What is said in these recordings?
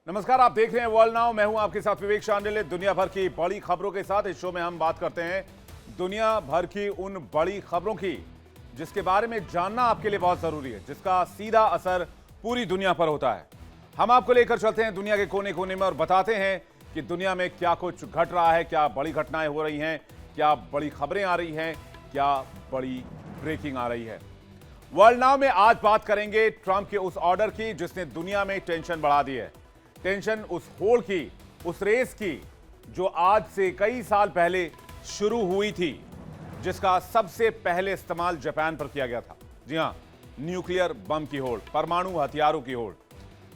नमस्कार, आप देख रहे हैं वर्ल्ड नाउ। मैं हूं आपके साथ विवेक शांडिल्य। दुनिया भर की बड़ी खबरों के साथ इस शो में हम बात करते हैं दुनिया भर की उन बड़ी खबरों की जिसके बारे में जानना आपके लिए बहुत जरूरी है, जिसका सीधा असर पूरी दुनिया पर होता है। हम आपको लेकर चलते हैं दुनिया के कोने कोने में और बताते हैं कि दुनिया में क्या कुछ घट रहा है, क्या बड़ी घटनाएं हो रही हैं, क्या बड़ी खबरें आ रही हैं, क्या बड़ी ब्रेकिंग आ रही है। वर्ल्ड नाउ में आज बात करेंगे ट्रंप के उस ऑर्डर की जिसने दुनिया में टेंशन बढ़ा दी है। टेंशन उस होड़ की, उस रेस की जो आज से कई साल पहले शुरू हुई थी, जिसका सबसे पहले इस्तेमाल जापान पर किया गया था। जी हां, न्यूक्लियर बम की होड़, परमाणु हथियारों की होड़।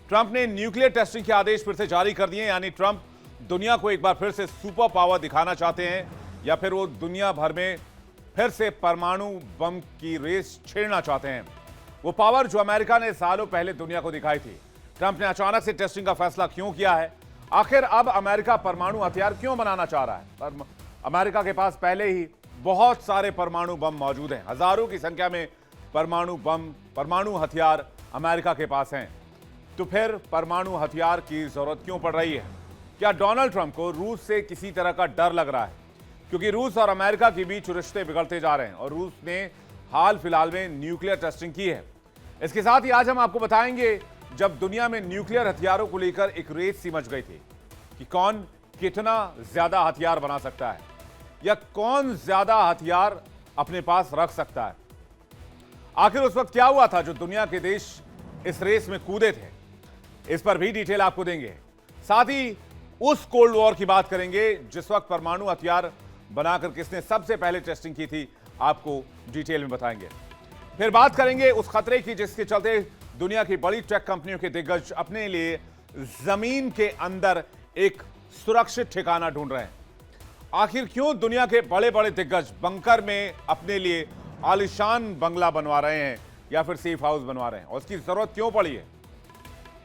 ट्रंप ने न्यूक्लियर टेस्टिंग के आदेश फिर से जारी कर दिए, यानी ट्रंप दुनिया को एक बार फिर से सुपर पावर दिखाना चाहते हैं या फिर वो दुनिया भर में फिर से परमाणु बम की रेस छेड़ना चाहते हैं। वो पावर जो अमेरिका ने सालों पहले दुनिया को दिखाई थी। ट्रंप ने अचानक से टेस्टिंग का फैसला क्यों किया है? आखिर अब अमेरिका परमाणु हथियार क्यों बनाना चाह रहा है? अमेरिका के पास पहले ही बहुत सारे परमाणु बम मौजूद हैं। हजारों की संख्या में परमाणु बम, परमाणु हथियार अमेरिका के पास हैं। तो फिर परमाणु हथियार की जरूरत क्यों पड़ रही है? क्या डोनाल्ड ट्रंप को रूस से किसी तरह का डर लग रहा है? क्योंकि रूस और अमेरिका के बीच रिश्ते बिगड़ते जा रहे हैं और रूस ने हाल फिलहाल में न्यूक्लियर टेस्टिंग की है। इसके साथ ही आज हम आपको बताएंगे जब दुनिया में न्यूक्लियर हथियारों को लेकर एक रेस सी मच गई थी कि कौन कितना ज्यादा हथियार बना सकता है या कौन ज्यादा हथियार अपने पास रख सकता है। आखिर उस वक्त क्या हुआ था जो दुनिया के देश इस रेस में कूदे थे? इस पर भी डिटेल आपको देंगे। साथ ही उस कोल्ड वॉर की बात करेंगे जिस वक्त परमाणु हथियार बनाकर किसने सबसे पहले टेस्टिंग की थी, आपको डिटेल में बताएंगे। फिर बात करेंगे उस खतरे की जिसके चलते दुनिया की बड़ी टेक कंपनियों के दिग्गज अपने लिए जमीन के अंदर एक सुरक्षित ठिकाना ढूंढ रहे हैं। आखिर क्यों दुनिया के बड़े बड़े दिग्गज बंकर में अपने लिए आलीशान बंगला बनवा रहे हैं या फिर सेफ हाउस बनवा रहे हैं, और उसकी जरूरत क्यों पड़ी है?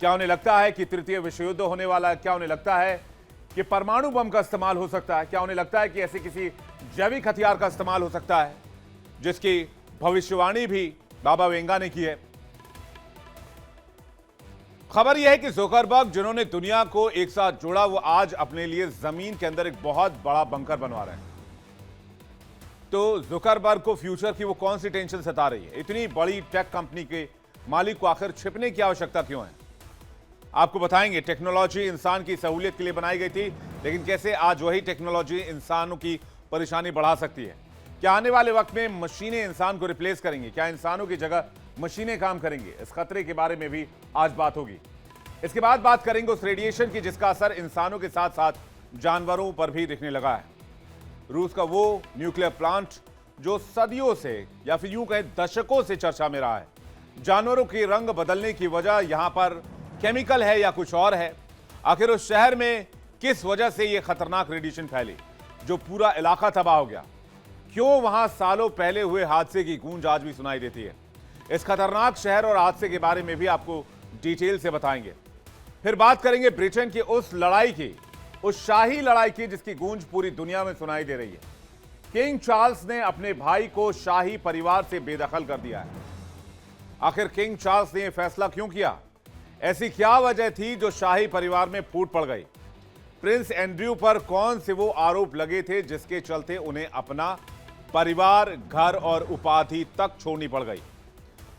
क्या उन्हें लगता है कि तृतीय विश्व युद्ध होने वाला है? क्या उन्हें लगता है कि परमाणु बम का इस्तेमाल हो सकता है? क्या उन्हें लगता है कि ऐसे किसी जैविक हथियार का इस्तेमाल हो सकता है जिसकी भविष्यवाणी भी बाबा वेंगा ने की है? खबर यह है कि जुकरबर्ग, जिन्होंने दुनिया को एक साथ जोड़ा, वो आज अपने लिए जमीन के अंदर एक बहुत बड़ा बंकर बनवा रहे हैं। तो जुकरबर्ग को फ्यूचर की वो कौन सी टेंशन सता रही है? इतनी बड़ी टेक कंपनी के मालिक को आखिर छिपने की आवश्यकता क्यों है? आपको बताएंगे। टेक्नोलॉजी इंसान की सहूलियत के लिए बनाई गई थी, लेकिन कैसे आज वही टेक्नोलॉजी इंसानों की परेशानी बढ़ा सकती है? क्या आने वाले वक्त में मशीनें इंसान को रिप्लेस करेंगी? क्या इंसानों की जगह मशीनें काम करेंगी? इस खतरे के बारे में भी आज बात होगी। इसके बाद बात करेंगे उस रेडिएशन की जिसका असर इंसानों के साथ साथ जानवरों पर भी दिखने लगा है। रूस का वो न्यूक्लियर प्लांट जो सदियों से या फिर यूं कहें दशकों से चर्चा में रहा है। जानवरों के रंग बदलने की वजह यहां पर केमिकल है या कुछ और है? आखिर उस शहर में किस वजह से यह खतरनाक रेडिएशन फैली जो पूरा इलाका तबाह हो गया? क्यों वहां सालों पहले हुए हादसे की गूंज आज भी सुनाई देती है? इस खतरनाक शहर और हादसे के बारे में भी आपको डिटेल से बताएंगे। फिर बात करेंगे ब्रिटेन की उस लड़ाई की, उस शाही लड़ाई की जिसकी गूंज पूरी दुनिया में सुनाई दे रही है। किंग चार्ल्स ने अपने भाई को शाही परिवार से बेदखल कर दिया है। आखिर किंग चार्ल्स ने यह फैसला क्यों किया? ऐसी क्या वजह थी जो शाही परिवार में फूट पड़ गई? प्रिंस एंड्रयू पर कौन से वो आरोप लगे थे जिसके चलते उन्हें अपना परिवार, घर और उपाधि तक छोड़नी पड़ गई?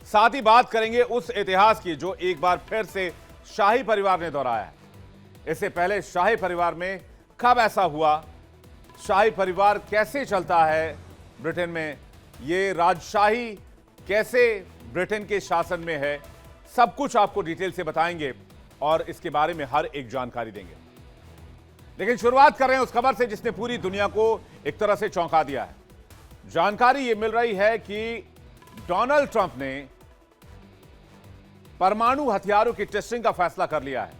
साथ ही बात करेंगे उस इतिहास की जो एक बार फिर से शाही परिवार ने दोहराया है। इससे पहले शाही परिवार में कब ऐसा हुआ? शाही परिवार कैसे चलता है ब्रिटेन में? ये राजशाही कैसे ब्रिटेन के शासन में है? सब कुछ आपको डिटेल से बताएंगे और इसके बारे में हर एक जानकारी देंगे। लेकिन शुरुआत कर रहे हैं उस खबर से जिसने पूरी दुनिया को एक तरह से चौंका दिया है। जानकारी यह मिल रही है कि डोनाल्ड ट्रंप ने परमाणु हथियारों की टेस्टिंग का फैसला कर लिया है।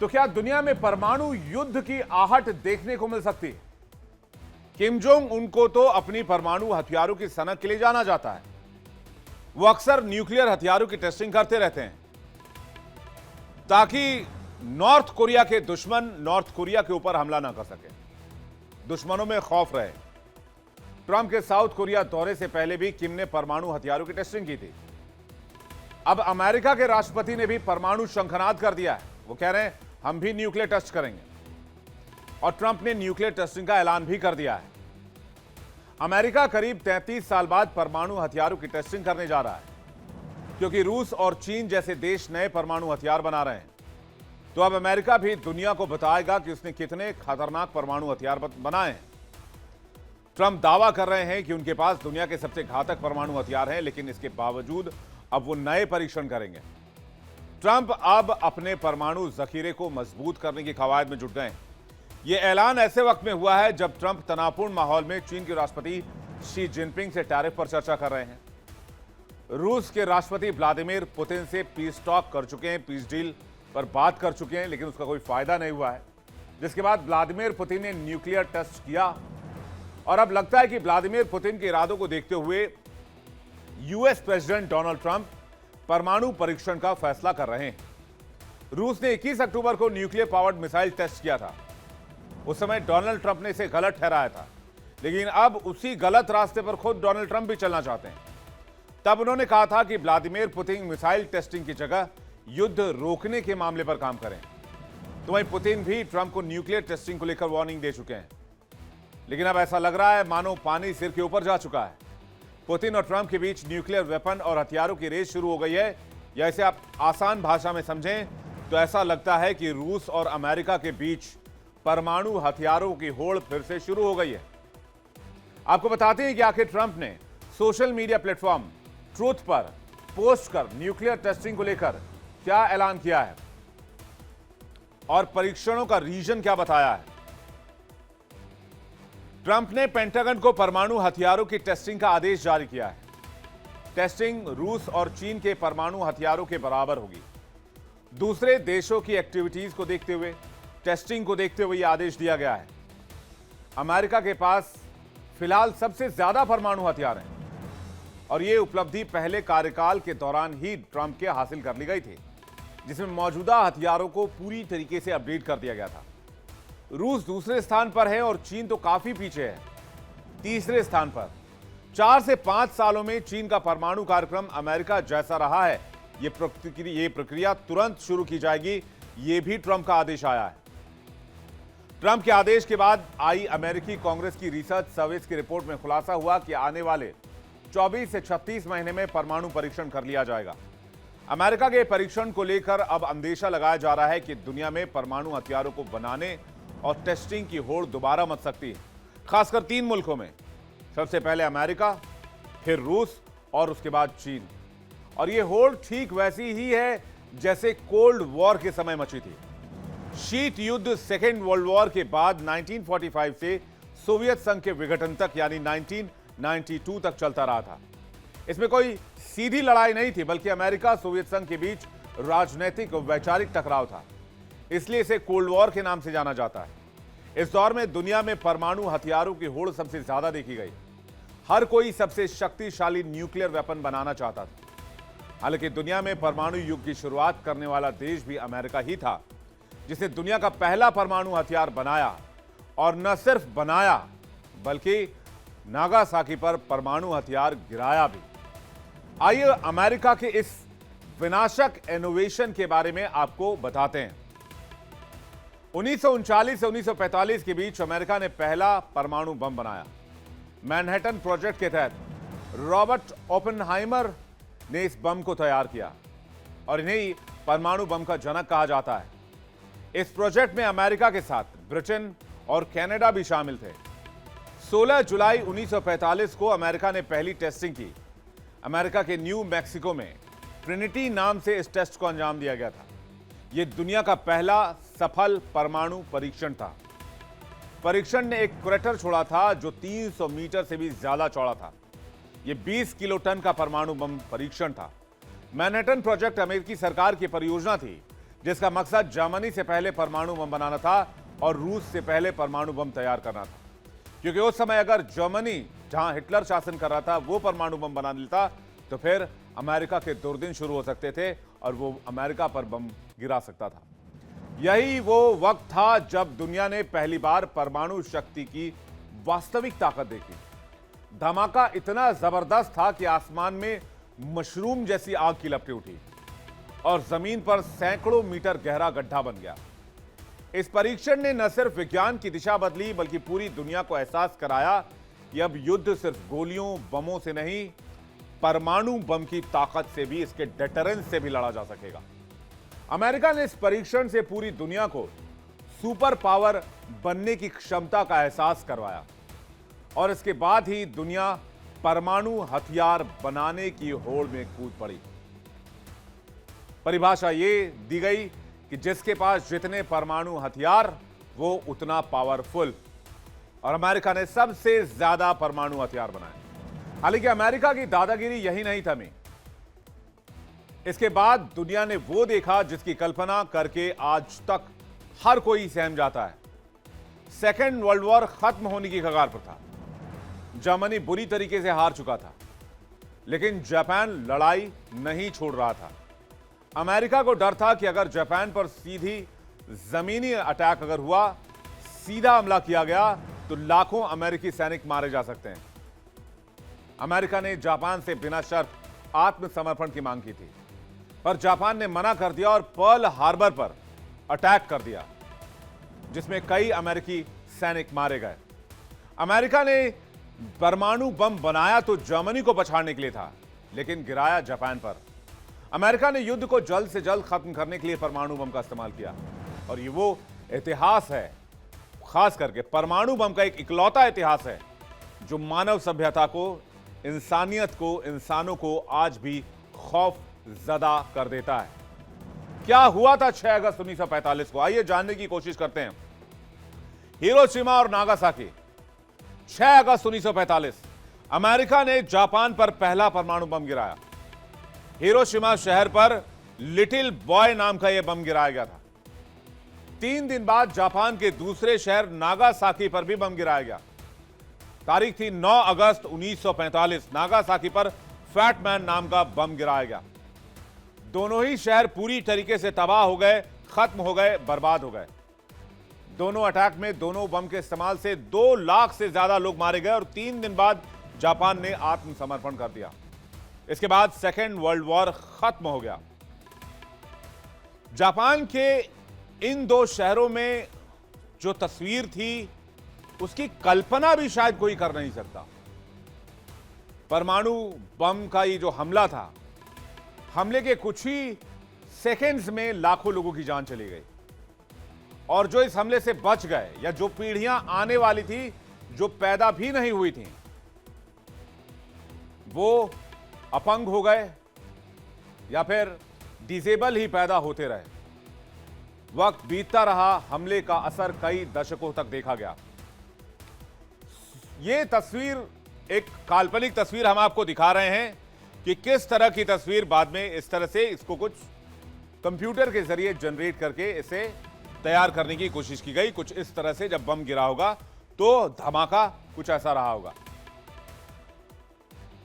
तो क्या दुनिया में परमाणु युद्ध की आहट देखने को मिल सकती है? किम जोंग उनको तो अपनी परमाणु हथियारों की सनक के लिए जाना जाता है। वो अक्सर न्यूक्लियर हथियारों की टेस्टिंग करते रहते हैं ताकि नॉर्थ कोरिया के दुश्मन नॉर्थ कोरिया के ऊपर हमला ना कर सके, दुश्मनों में खौफ रहे। ट्रंप के साउथ कोरिया दौरे से पहले भी किम ने परमाणु हथियारों की टेस्टिंग की थी। अब अमेरिका के राष्ट्रपति ने भी परमाणु शंखनाद कर दिया है। वो कह रहे हैं हम भी न्यूक्लियर टेस्ट करेंगे और ट्रंप ने न्यूक्लियर टेस्टिंग का ऐलान भी कर दिया है। अमेरिका करीब 33 साल बाद परमाणु हथियारों की टेस्टिंग करने जा रहा है, क्योंकि रूस और चीन जैसे देश नए परमाणु हथियार बना रहे हैं। तो अब अमेरिका भी दुनिया को बताएगा कि उसने कितने खतरनाक परमाणु हथियार बनाए हैं। ट्रंप दावा कर रहे हैं कि उनके पास दुनिया के सबसे घातक परमाणु हथियार हैं, लेकिन इसके बावजूद अब वो नए परीक्षण करेंगे। ट्रंप अब अपने परमाणु जखीरे को मजबूत करने की कवायद में जुट गए हैं। यह ऐलान ऐसे वक्त में हुआ है जब ट्रंप तनावपूर्ण माहौल में चीन के राष्ट्रपति शी जिनपिंग से टैरिफ पर चर्चा कर रहे हैं। रूस के राष्ट्रपति व्लादिमीर पुतिन से पीस टॉक कर चुके हैं, पीस डील पर बात कर चुके हैं, लेकिन उसका कोई फायदा नहीं हुआ है। जिसके बाद व्लादिमीर पुतिन ने न्यूक्लियर टेस्ट किया और अब लगता है कि व्लादिमीर पुतिन के इरादों को देखते हुए यूएस प्रेसिडेंट डोनाल्ड ट्रंप परमाणु परीक्षण का फैसला कर रहे हैं। रूस ने 21 अक्टूबर को न्यूक्लियर पावर्ड मिसाइल टेस्ट किया था। उस समय डोनाल्ड ट्रंप ने इसे गलत ठहराया था, लेकिन अब उसी गलत रास्ते पर खुद डोनाल्ड ट्रंप भी चलना चाहते हैं। तब उन्होंने कहा था कि व्लादिमीर पुतिन मिसाइल टेस्टिंग की जगह युद्ध रोकने के मामले पर काम करें। तो वहीं पुतिन भी ट्रंप को न्यूक्लियर टेस्टिंग को लेकर वार्निंग दे चुके हैं, लेकिन अब ऐसा लग रहा है मानो पानी सिर के ऊपर जा चुका है। पुतिन और ट्रंप के बीच न्यूक्लियर वेपन और हथियारों की रेस शुरू हो गई है, या इसे आप आसान भाषा में समझें तो ऐसा लगता है कि रूस और अमेरिका के बीच परमाणु हथियारों की होड़ फिर से शुरू हो गई है। आपको बताते हैं कि आखिर ट्रंप ने सोशल मीडिया प्लेटफॉर्म ट्रूथ पर पोस्ट कर न्यूक्लियर टेस्टिंग को लेकर क्या ऐलान किया है और परीक्षणों का रीजन क्या बताया है। ट्रंप ने पेंटागन को परमाणु हथियारों की टेस्टिंग का आदेश जारी किया है। टेस्टिंग रूस और चीन के परमाणु हथियारों के बराबर होगी। दूसरे देशों की एक्टिविटीज को देखते हुए, टेस्टिंग को देखते हुए यह आदेश दिया गया है। अमेरिका के पास फिलहाल सबसे ज्यादा परमाणु हथियार हैं और यह उपलब्धि पहले कार्यकाल के दौरान ही ट्रंप के हासिल कर ली गई थी, जिसमें मौजूदा हथियारों को पूरी तरीके से अपडेट कर दिया गया था। रूस दूसरे स्थान पर है और चीन तो काफी पीछे है, तीसरे स्थान पर। 4 से 5 सालों में चीन का परमाणु कार्यक्रम अमेरिका जैसा रहा है, ये प्रक्रिया तुरंत शुरू की जाएगी, ये भी ट्रंप का आदेश आया है। ट्रंप के आदेश के बाद आई अमेरिकी कांग्रेस की रिसर्च सर्विस की रिपोर्ट में खुलासा हुआ कि आने वाले 24 से 36 महीने में परमाणु परीक्षण कर लिया जाएगा। अमेरिका के परीक्षण को लेकर अब अंदेशा लगाया जा रहा है कि दुनिया में परमाणु हथियारों को बनाने और टेस्टिंग की होड़ दोबारा मच सकती है, खासकर 3 मुल्कों में। सबसे पहले अमेरिका, फिर रूस और उसके बाद चीन। और यह होड़ ठीक वैसी ही है जैसे कोल्ड वॉर के समय मची थी। शीत युद्ध सेकेंड वर्ल्ड वॉर के बाद 1945 से सोवियत संघ के विघटन तक यानी 1992 तक चलता रहा था। इसमें कोई सीधी लड़ाई नहीं थी, बल्कि अमेरिका सोवियत संघ के बीच राजनीतिक और वैचारिक टकराव था। इसलिए इसे कोल्ड वॉर के नाम से जाना जाता है। इस दौर में दुनिया में परमाणु हथियारों की होड़ सबसे ज्यादा देखी गई। हर कोई सबसे शक्तिशाली न्यूक्लियर वेपन बनाना चाहता था। हालांकि दुनिया में परमाणु युग की शुरुआत करने वाला देश भी अमेरिका ही था, जिसने दुनिया का पहला परमाणु हथियार बनाया, और न सिर्फ बनाया बल्कि नागासाकी पर परमाणु हथियार गिराया भी। आइए अमेरिका के इस विनाशक इनोवेशन के बारे में आपको बताते हैं। 1939 से 1945 के बीच अमेरिका ने पहला परमाणु बम बनाया। मैनहट्टन प्रोजेक्ट के तहत रॉबर्ट ओपेनहाइमर ने इस बम को तैयार किया और इन्हें परमाणु बम का जनक कहा जाता है। इस प्रोजेक्ट में अमेरिका के साथ ब्रिटेन और कनाडा भी शामिल थे। 16 जुलाई 1945 को अमेरिका ने पहली टेस्टिंग की। अमेरिका के न्यू मैक्सिको में ट्रिनिटी नाम से इस टेस्ट को अंजाम दिया गया था। यह दुनिया का पहला सफल परमाणु परीक्षण था। परीक्षण ने एक क्रेटर छोड़ा था जो 300 मीटर से भी ज्यादा चौड़ा था। यह 20 किलो टन का परमाणु बम परीक्षण था। मैनहट्टन प्रोजेक्ट अमेरिकी सरकार की परियोजना थी, जिसका मकसद जर्मनी से पहले परमाणु बम बनाना था और रूस से पहले परमाणु बम तैयार करना था। क्योंकि उस समय अगर जर्मनी, जहां हिटलर शासन कर रहा था, वो परमाणु बम बना लेता तो फिर अमेरिका के दुर्दिन शुरू हो सकते थे और वो अमेरिका पर बम गिरा सकता था। यही वो वक्त था जब दुनिया ने पहली बार परमाणु शक्ति की वास्तविक ताकत देखी। धमाका इतना जबरदस्त था कि आसमान में मशरूम जैसी आग की लपटें उठी। और जमीन पर सैकड़ों मीटर गहरा गड्ढा बन गया। इस परीक्षण ने न सिर्फ विज्ञान की दिशा बदली बल्कि पूरी दुनिया को एहसास कराया कि अब युद्ध सिर्फ गोलियों बमों से नहीं, परमाणु बम की ताकत से भी, इसके डेटरेंस से भी लड़ा जा सकेगा। अमेरिका ने इस परीक्षण से पूरी दुनिया को सुपर पावर बनने की क्षमता का एहसास करवाया और इसके बाद ही दुनिया परमाणु हथियार बनाने की होड़ में कूद पड़ी। परिभाषा यह दी गई कि जिसके पास जितने परमाणु हथियार वो उतना पावरफुल, और अमेरिका ने सबसे ज्यादा परमाणु हथियार बनाए। हालांकि अमेरिका की दादागिरी यही नहीं थमी। इसके बाद दुनिया ने वो देखा जिसकी कल्पना करके आज तक हर कोई सहम जाता है। सेकेंड वर्ल्ड वॉर खत्म होने की कगार पर था। जर्मनी बुरी तरीके से हार चुका था, लेकिन जापान लड़ाई नहीं छोड़ रहा था। अमेरिका को डर था कि अगर जापान पर सीधी जमीनी अटैक अगर हुआ, सीधा हमला किया गया, तो लाखों अमेरिकी सैनिक मारे जा सकते हैं। अमेरिका ने जापान से बिना शर्त आत्मसमर्पण की मांग की थी, पर जापान ने मना कर दिया और पर्ल हार्बर पर अटैक कर दिया, जिसमें कई अमेरिकी सैनिक मारे गए। अमेरिका ने परमाणु बम बनाया तो जर्मनी को पछाड़ने के लिए था, लेकिन गिराया जापान पर। अमेरिका ने युद्ध को जल्द से जल्द खत्म करने के लिए परमाणु बम का इस्तेमाल किया, और ये वो इतिहास है, खास करके परमाणु बम का एक इकलौता इतिहास है जो मानव सभ्यता को, इंसानियत को, इंसानों को आज भी खौफ ज़दा कर देता है। क्या हुआ था 6 अगस्त 1945 को, आइए जानने की कोशिश करते हैं। हिरोशिमा और नागासाकी, 6 अगस्त 1945 अमेरिका ने जापान पर पहला परमाणु बम गिराया। हिरोशिमा शहर पर लिटिल बॉय नाम का यह बम गिराया गया था। 3 दिन बाद जापान के दूसरे शहर नागासाकी पर भी बम गिराया गया। तारीख थी 9 अगस्त 1945। नागासाकी पर फैटमैन नाम का बम गिराया गया। दोनों ही शहर पूरी तरीके से तबाह हो गए, खत्म हो गए, बर्बाद हो गए। दोनों अटैक में, दोनों बम के इस्तेमाल से 2 लाख से ज्यादा लोग मारे गए और 3 दिन बाद जापान ने आत्मसमर्पण कर दिया। इसके बाद सेकेंड वर्ल्ड वॉर खत्म हो गया। जापान के इन 2 शहरों में जो तस्वीर थी, उसकी कल्पना भी शायद कोई कर नहीं सकता। परमाणु बम का ये जो हमला था, हमले के कुछ ही सेकंड्स में लाखों लोगों की जान चली गई, और जो इस हमले से बच गए या जो पीढ़ियां आने वाली थी, जो पैदा भी नहीं हुई थी, वो अपंग हो गए या फिर डिसेबल ही पैदा होते रहे। वक्त बीतता रहा, हमले का असर कई दशकों तक देखा गया। यह तस्वीर एक काल्पनिक तस्वीर हम आपको दिखा रहे हैं कि किस तरह की तस्वीर बाद में इस तरह से इसको कुछ कंप्यूटर के जरिए जनरेट करके इसे तैयार करने की कोशिश की गई। कुछ इस तरह से जब बम गिरा होगा तो धमाका कुछ ऐसा रहा होगा,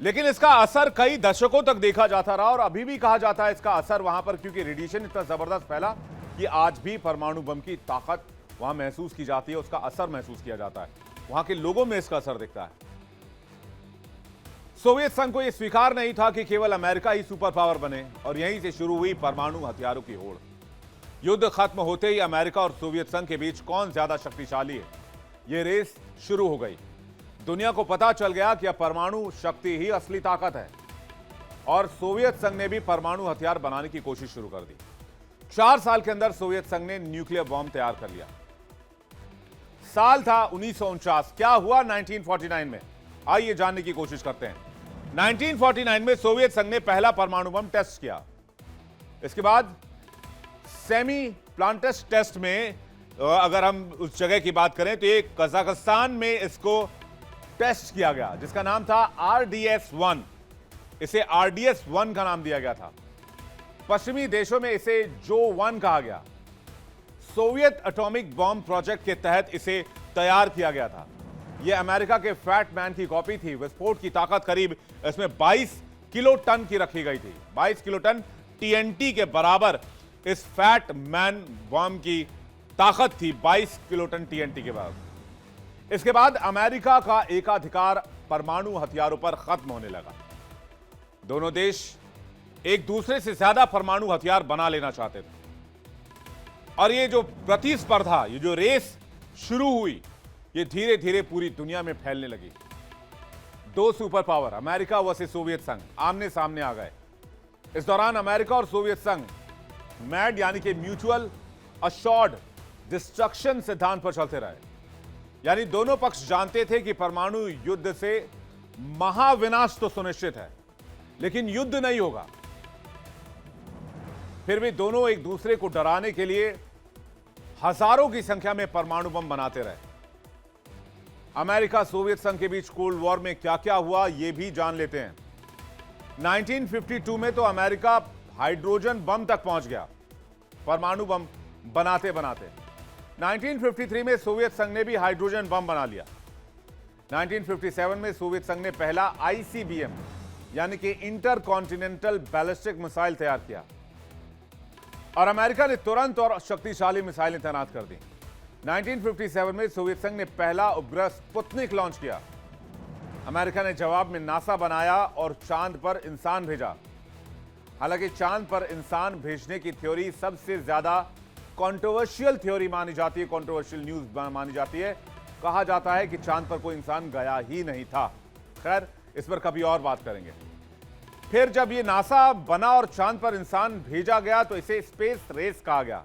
लेकिन इसका असर कई दशकों तक देखा जाता रहा और अभी भी कहा जाता है इसका असर वहां पर, क्योंकि रेडिएशन इतना जबरदस्त फैला कि आज भी परमाणु बम की ताकत वहां महसूस की जाती है, उसका असर महसूस किया जाता है, वहां के लोगों में इसका असर दिखता है। सोवियत संघ को यह स्वीकार नहीं था कि केवल अमेरिका ही सुपर पावर बने, और यहीं से शुरू हुई परमाणु हथियारों की होड़। युद्ध खत्म होते ही अमेरिका और सोवियत संघ के बीच कौन ज्यादा शक्तिशाली है, यह रेस शुरू हो गई। दुनिया को पता चल गया कि अब परमाणु शक्ति ही असली ताकत है, और सोवियत संघ ने भी परमाणु हथियार बनाने की कोशिश शुरू कर दी। 4 साल के अंदर सोवियत संघ ने न्यूक्लियर बॉम्ब तैयार कर लिया। साल था 1949। क्या हुआ 1949 में, आइए जानने की कोशिश करते हैं। 1949 में सोवियत संघ ने पहला परमाणु बम टेस्ट किया। इसके बाद सेमी प्लांटस टेस्ट में, अगर हम उस जगह की बात करें तो ये कजाकिस्तान में इसको टेस्ट किया गया, जिसका नाम था RDS-1। इसे RDS-1 का नाम दिया गया था। पश्चिमी देशों में इसे जो-1 कहा गया। सोवियत एटॉमिक बॉम्ब प्रोजेक्ट के तहत इसे तैयार किया गया था। यह अमेरिका के फैट मैन की कॉपी थी। विस्फोट की ताकत करीब इसमें 22 किलो टन की रखी गई थी। 22 किलो टन TNT के बराबर इस फैट मैन बॉम्ब की ताकत थी, 22 किलो टन TNT के बराबर। इसके बाद अमेरिका का एकाधिकार परमाणु हथियारों पर खत्म होने लगा। दोनों देश एक दूसरे से ज्यादा परमाणु हथियार बना लेना चाहते थे। और ये जो प्रतिस्पर्धा, ये जो रेस शुरू हुई, ये धीरे धीरे पूरी दुनिया में फैलने लगी। दो super power America versus Soviet संघ आमने सामने आ गए। इस दौरान अमेरिका और सोवियत संघ मैड यानी कि म्यूचुअल अशोर्ड डिस्ट्रक्शन सिद्धांत पर चलते रहे। यानी दोनों पक्ष जानते थे कि परमाणु युद्ध से महाविनाश तो सुनिश्चित है, लेकिन युद्ध नहीं होगा। फिर भी दोनों एक दूसरे को डराने के लिए हजारों की संख्या में परमाणु बम बनाते रहे। अमेरिका सोवियत संघ के बीच कोल्ड वॉर में क्या क्या हुआ, यह भी जान लेते हैं। 1952 में तो अमेरिका हाइड्रोजन बम तक पहुंच गया, परमाणु बम बनाते बनाते। 1953 में सोवियत संघ ने भी हाइड्रोजन बम बना लिया। 1957 में सोवियत संघ ने पहला आईसीबीएम यानी कि इंटर कॉन्टिनेंटल बैलिस्टिक मिसाइल तैयार किया और अमेरिका ने तुरंत और शक्तिशाली मिसाइलें तैनात कर दी। 1957 में सोवियत संघ ने पहला उपग्रह स्पुतनिक लॉन्च किया। अमेरिका ने जवाब में नासा बनाया और चांद पर इंसान भेजा। हालांकि चांद पर इंसान भेजने की थ्योरी सबसे ज्यादा कंट्रोवर्शियल थ्योरी मानी जाती है, कंट्रोवर्शियल न्यूज मानी जाती है। कहा जाता है कि चांद पर कोई इंसान गया ही नहीं था। खैर, इस पर कभी और बात करेंगे। फिर जब ये नासा बना और चांद पर इंसान भेजा गया तो इसे स्पेस रेस कहा गया।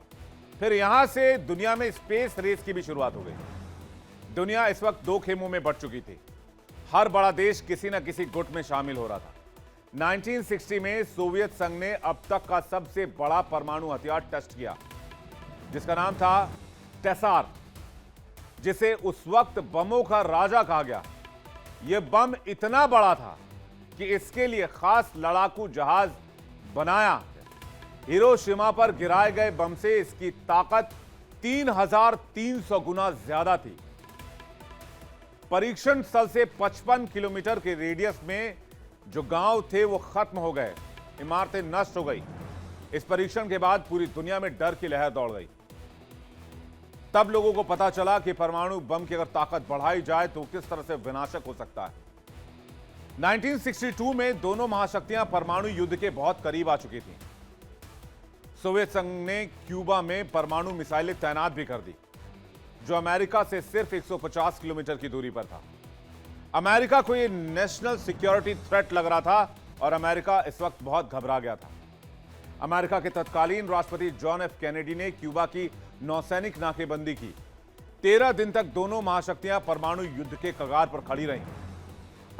फिर यहां से दुनिया में स्पेस रेस की भी शुरुआत हो गई। दुनिया इस वक्त दो खेमों में बंट चुकी थी। हर बड़ा देश किसी न किसी गुट में शामिल हो रहा था। 1960 में सोवियत संघ ने अब तक का सबसे बड़ा परमाणु हथियार टेस्ट किया, जिसका नाम था टेसार, जिसे उस वक्त बमों का राजा कहा गया। यह बम इतना बड़ा था कि इसके लिए खास लड़ाकू जहाज बनाया। हिरोशिमा पर गिराए गए बम से इसकी ताकत 3300 गुना ज्यादा थी। परीक्षण स्थल से 55 किलोमीटर के रेडियस में जो गांव थे वो खत्म हो गए, इमारतें नष्ट हो गई। इस परीक्षण के बाद पूरी दुनिया में डर की लहर दौड़ गई। तब लोगों को पता चला कि परमाणु बम की अगर ताकत बढ़ाई जाए तो किस तरह से विनाशक हो सकता है। 1962 में दोनों महाशक्तियां परमाणु युद्ध के बहुत करीब आ चुकी थीं। सोवियत संघ ने क्यूबा में परमाणु मिसाइलें तैनात भी कर दी, जो अमेरिका से सिर्फ 150 किलोमीटर की दूरी पर था। अमेरिका को यह नेशनल सिक्योरिटी थ्रेट लग रहा था और अमेरिका इस वक्त बहुत घबरा गया था। अमेरिका के तत्कालीन राष्ट्रपति जॉन एफ कैनेडी ने क्यूबा की नौसैनिक नाकेबंदी की। 13 दिन तक दोनों महाशक्तियां परमाणु युद्ध के कगार पर खड़ी रहीं।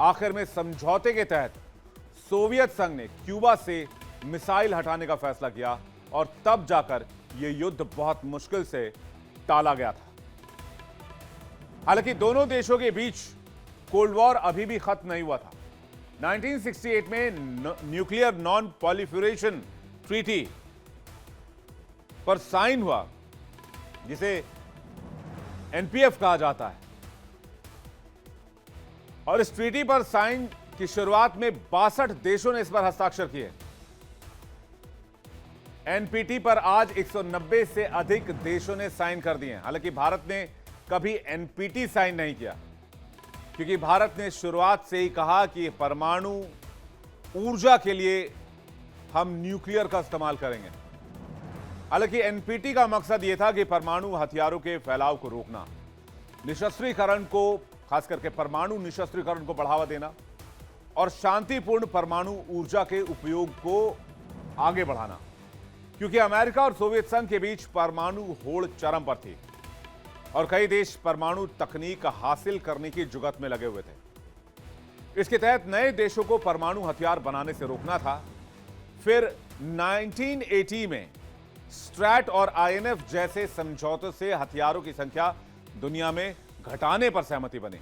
आखिर में समझौते के तहत सोवियत संघ ने क्यूबा से मिसाइल हटाने का फैसला किया और तब जाकर यह युद्ध बहुत मुश्किल से टाला गया था। हालांकि दोनों देशों के बीच कोल्ड वॉर अभी भी खत्म नहीं हुआ था। 1968 में न्यूक्लियर नॉन प्रोलिफरेशन ट्रीटी पर साइन हुआ, जिसे एनपीएफ कहा जाता है। और इस ट्रीटी पर साइन की शुरुआत में 62 देशों ने इस पर हस्ताक्षर किए। एनपीटी पर आज 190 से अधिक देशों ने साइन कर दिए। हालांकि भारत ने कभी एनपीटी साइन नहीं किया, क्योंकि भारत ने शुरुआत से ही कहा कि परमाणु ऊर्जा के लिए हम न्यूक्लियर का इस्तेमाल करेंगे। हालांकि एनपीटी का मकसद यह था कि परमाणु हथियारों के फैलाव को रोकना, निशस्त्रीकरण को, खास करके परमाणु निशस्त्रीकरण को बढ़ावा देना और शांतिपूर्ण परमाणु ऊर्जा के उपयोग को आगे बढ़ाना, क्योंकि अमेरिका और सोवियत संघ के बीच परमाणु होड़ चरम पर थी और कई देश परमाणु तकनीक हासिल करने की जुगत में लगे हुए थे। इसके तहत नए देशों को परमाणु हथियार बनाने से रोकना था। फिर 1980 में स्ट्रैट और आईएनएफ जैसे समझौतों से हथियारों की संख्या दुनिया में घटाने पर सहमति बनी।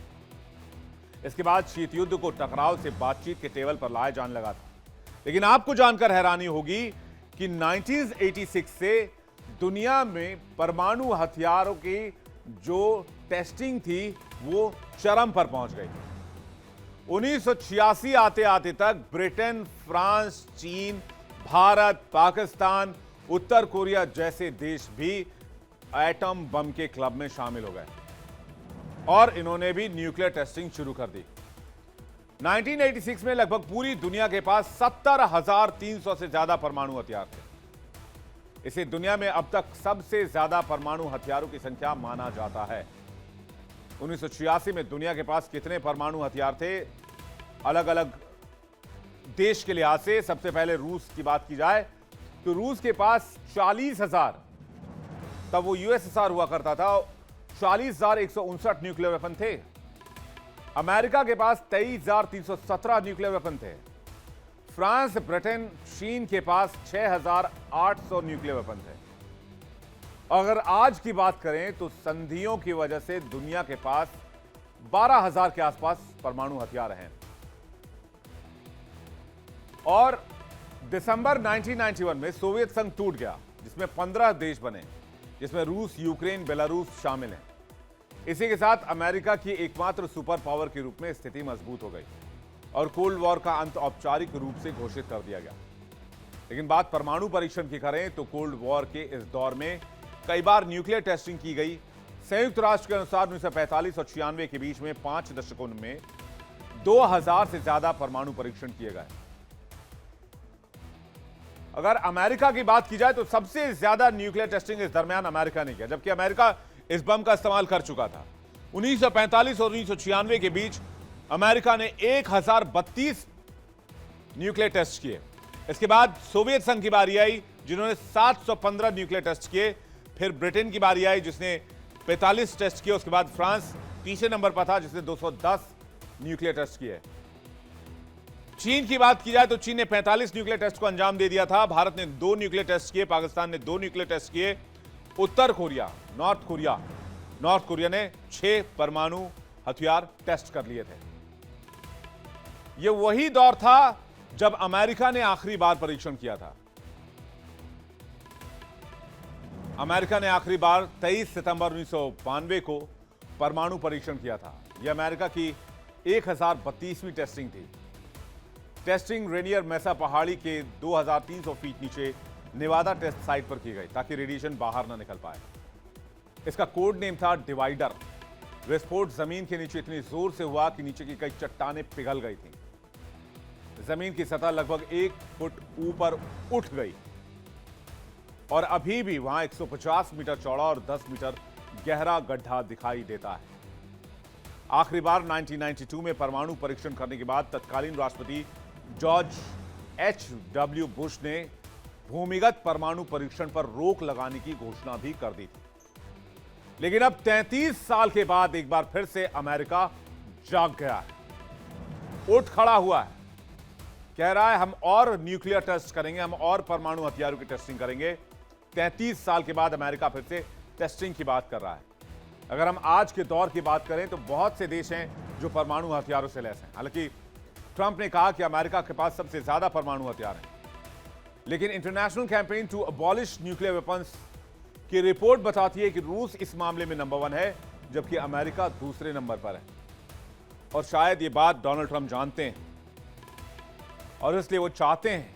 इसके बाद शीत युद्ध को टकराव से बातचीत के टेबल पर लाया जाने लगा था। लेकिन आपको जानकर हैरानी होगी कि 1986 से दुनिया में परमाणु हथियारों की जो टेस्टिंग थी वो चरम पर पहुंच गई। 1986 आते आते तक ब्रिटेन, फ्रांस, चीन, भारत, पाकिस्तान, उत्तर कोरिया जैसे देश भी एटम बम के क्लब में शामिल हो गए और इन्होंने भी न्यूक्लियर टेस्टिंग शुरू कर दी। 1986 में लगभग पूरी दुनिया के पास 70,300 से ज्यादा परमाणु हथियार थे। इसे दुनिया में अब तक सबसे ज्यादा परमाणु हथियारों की संख्या माना जाता है। 1986 में दुनिया के पास कितने परमाणु हथियार थे? अलग अलग देश के लिहाज से सबसे पहले रूस की बात की जाए तो रूस के पास 40,000, तब वो यूएसएसआर हुआ करता था, 40,159 न्यूक्लियर वेपन थे। अमेरिका के पास 23,317 न्यूक्लियर वेपन थे। फ्रांस, ब्रिटेन, चीन के पास 6,800 न्यूक्लियर वेपन थे। अगर आज की बात करें तो संधियों की वजह से दुनिया के पास 12,000 के आसपास परमाणु हथियार हैं। और दिसंबर 1991 में सोवियत संघ टूट गया, जिसमें 15 देश बने, जिसमें रूस, यूक्रेन, बेलारूस शामिल हैं। इसी के साथ अमेरिका की एकमात्र सुपर पावर के रूप में स्थिति मजबूत हो गई और कोल्ड वॉर का अंत औपचारिक रूप से घोषित कर दिया गया। लेकिन बात परमाणु परीक्षण की करें तो कोल्ड वॉर के इस दौर में कई बार न्यूक्लियर टेस्टिंग की गई। संयुक्त राष्ट्र के अनुसार 1945 और 96 के बीच में 5 दशकों में 2000 से ज्यादा परमाणु परीक्षण किए गए। अगर अमेरिका की बात की जाए तो सबसे ज्यादा न्यूक्लियर टेस्टिंग इस दरमियान अमेरिका ने किया, जबकि अमेरिका इस बम का इस्तेमाल कर चुका था। 1945 और 1996 के बीच अमेरिका ने 1032 न्यूक्लियर टेस्ट किए। इसके बाद सोवियत संघ की बारी आई, जिन्होंने 715 न्यूक्लियर टेस्ट किए। फिर ब्रिटेन की बारी आई, जिसने 45 टेस्ट किए। उसके बाद फ्रांस तीसरे नंबर पर था, जिसने 210 न्यूक्लियर टेस्ट किए। चीन की बात की जाए तो चीन ने 45 न्यूक्लियर टेस्ट को अंजाम दे दिया था। भारत ने 2 न्यूक्लियर टेस्ट किए, पाकिस्तान ने 2 न्यूक्लियर टेस्ट किए। उत्तर कोरिया, नॉर्थ कोरिया ने 6 परमाणु हथियार टेस्ट कर लिए थे। यह वही दौर था जब अमेरिका ने आखिरी बार परीक्षण किया था। अमेरिका ने आखिरी बार 23 सितंबर 1992 को परमाणु परीक्षण किया था। यह अमेरिका की 1032वीं टेस्टिंग थी। टेस्टिंग रेनियर मेसा पहाड़ी के 2300 फीट नीचे नेवादा टेस्ट साइट पर की गई, ताकि रेडिएशन बाहर ना निकल पाए। इसका कोड नेम था डिवाइडर। विस्फोट जमीन के नीचे इतनी जोर से हुआ कि नीचे की कई चट्टानें पिघल गई थीं। जमीन की सतह लगभग 1 फुट ऊपर उठ गई और अभी भी वहां 150 मीटर चौड़ा और 10 मीटर गहरा गड्ढा दिखाई देता है। आखिरी बार 1992 में परमाणु परीक्षण करने के बाद तत्कालीन राष्ट्रपति जॉर्ज H.W. बुश ने भूमिगत परमाणु परीक्षण पर रोक लगाने की घोषणा भी कर दी थी। लेकिन अब 33 साल के बाद एक बार फिर से अमेरिका जाग गया है, उठ खड़ा हुआ है, कह रहा है हम और न्यूक्लियर टेस्ट करेंगे, हम और परमाणु हथियारों की टेस्टिंग करेंगे। 33 साल के बाद अमेरिका फिर से टेस्टिंग की बात कर रहा है। अगर हम आज के दौर की बात करें तो बहुत से देश हैं जो परमाणु हथियारों से लैस हैं। हालांकि ट्रंप ने कहा कि अमेरिका के पास सबसे ज्यादा परमाणु हथियार हैं, लेकिन International Campaign to Abolish Nuclear Weapons की रिपोर्ट बताती है कि रूस इस मामले में नंबर 1 है, जबकि अमेरिका दूसरे नंबर पर है। और शायद ये बात डोनाल्ड ट्रंप जानते हैं और इसलिए वो चाहते हैं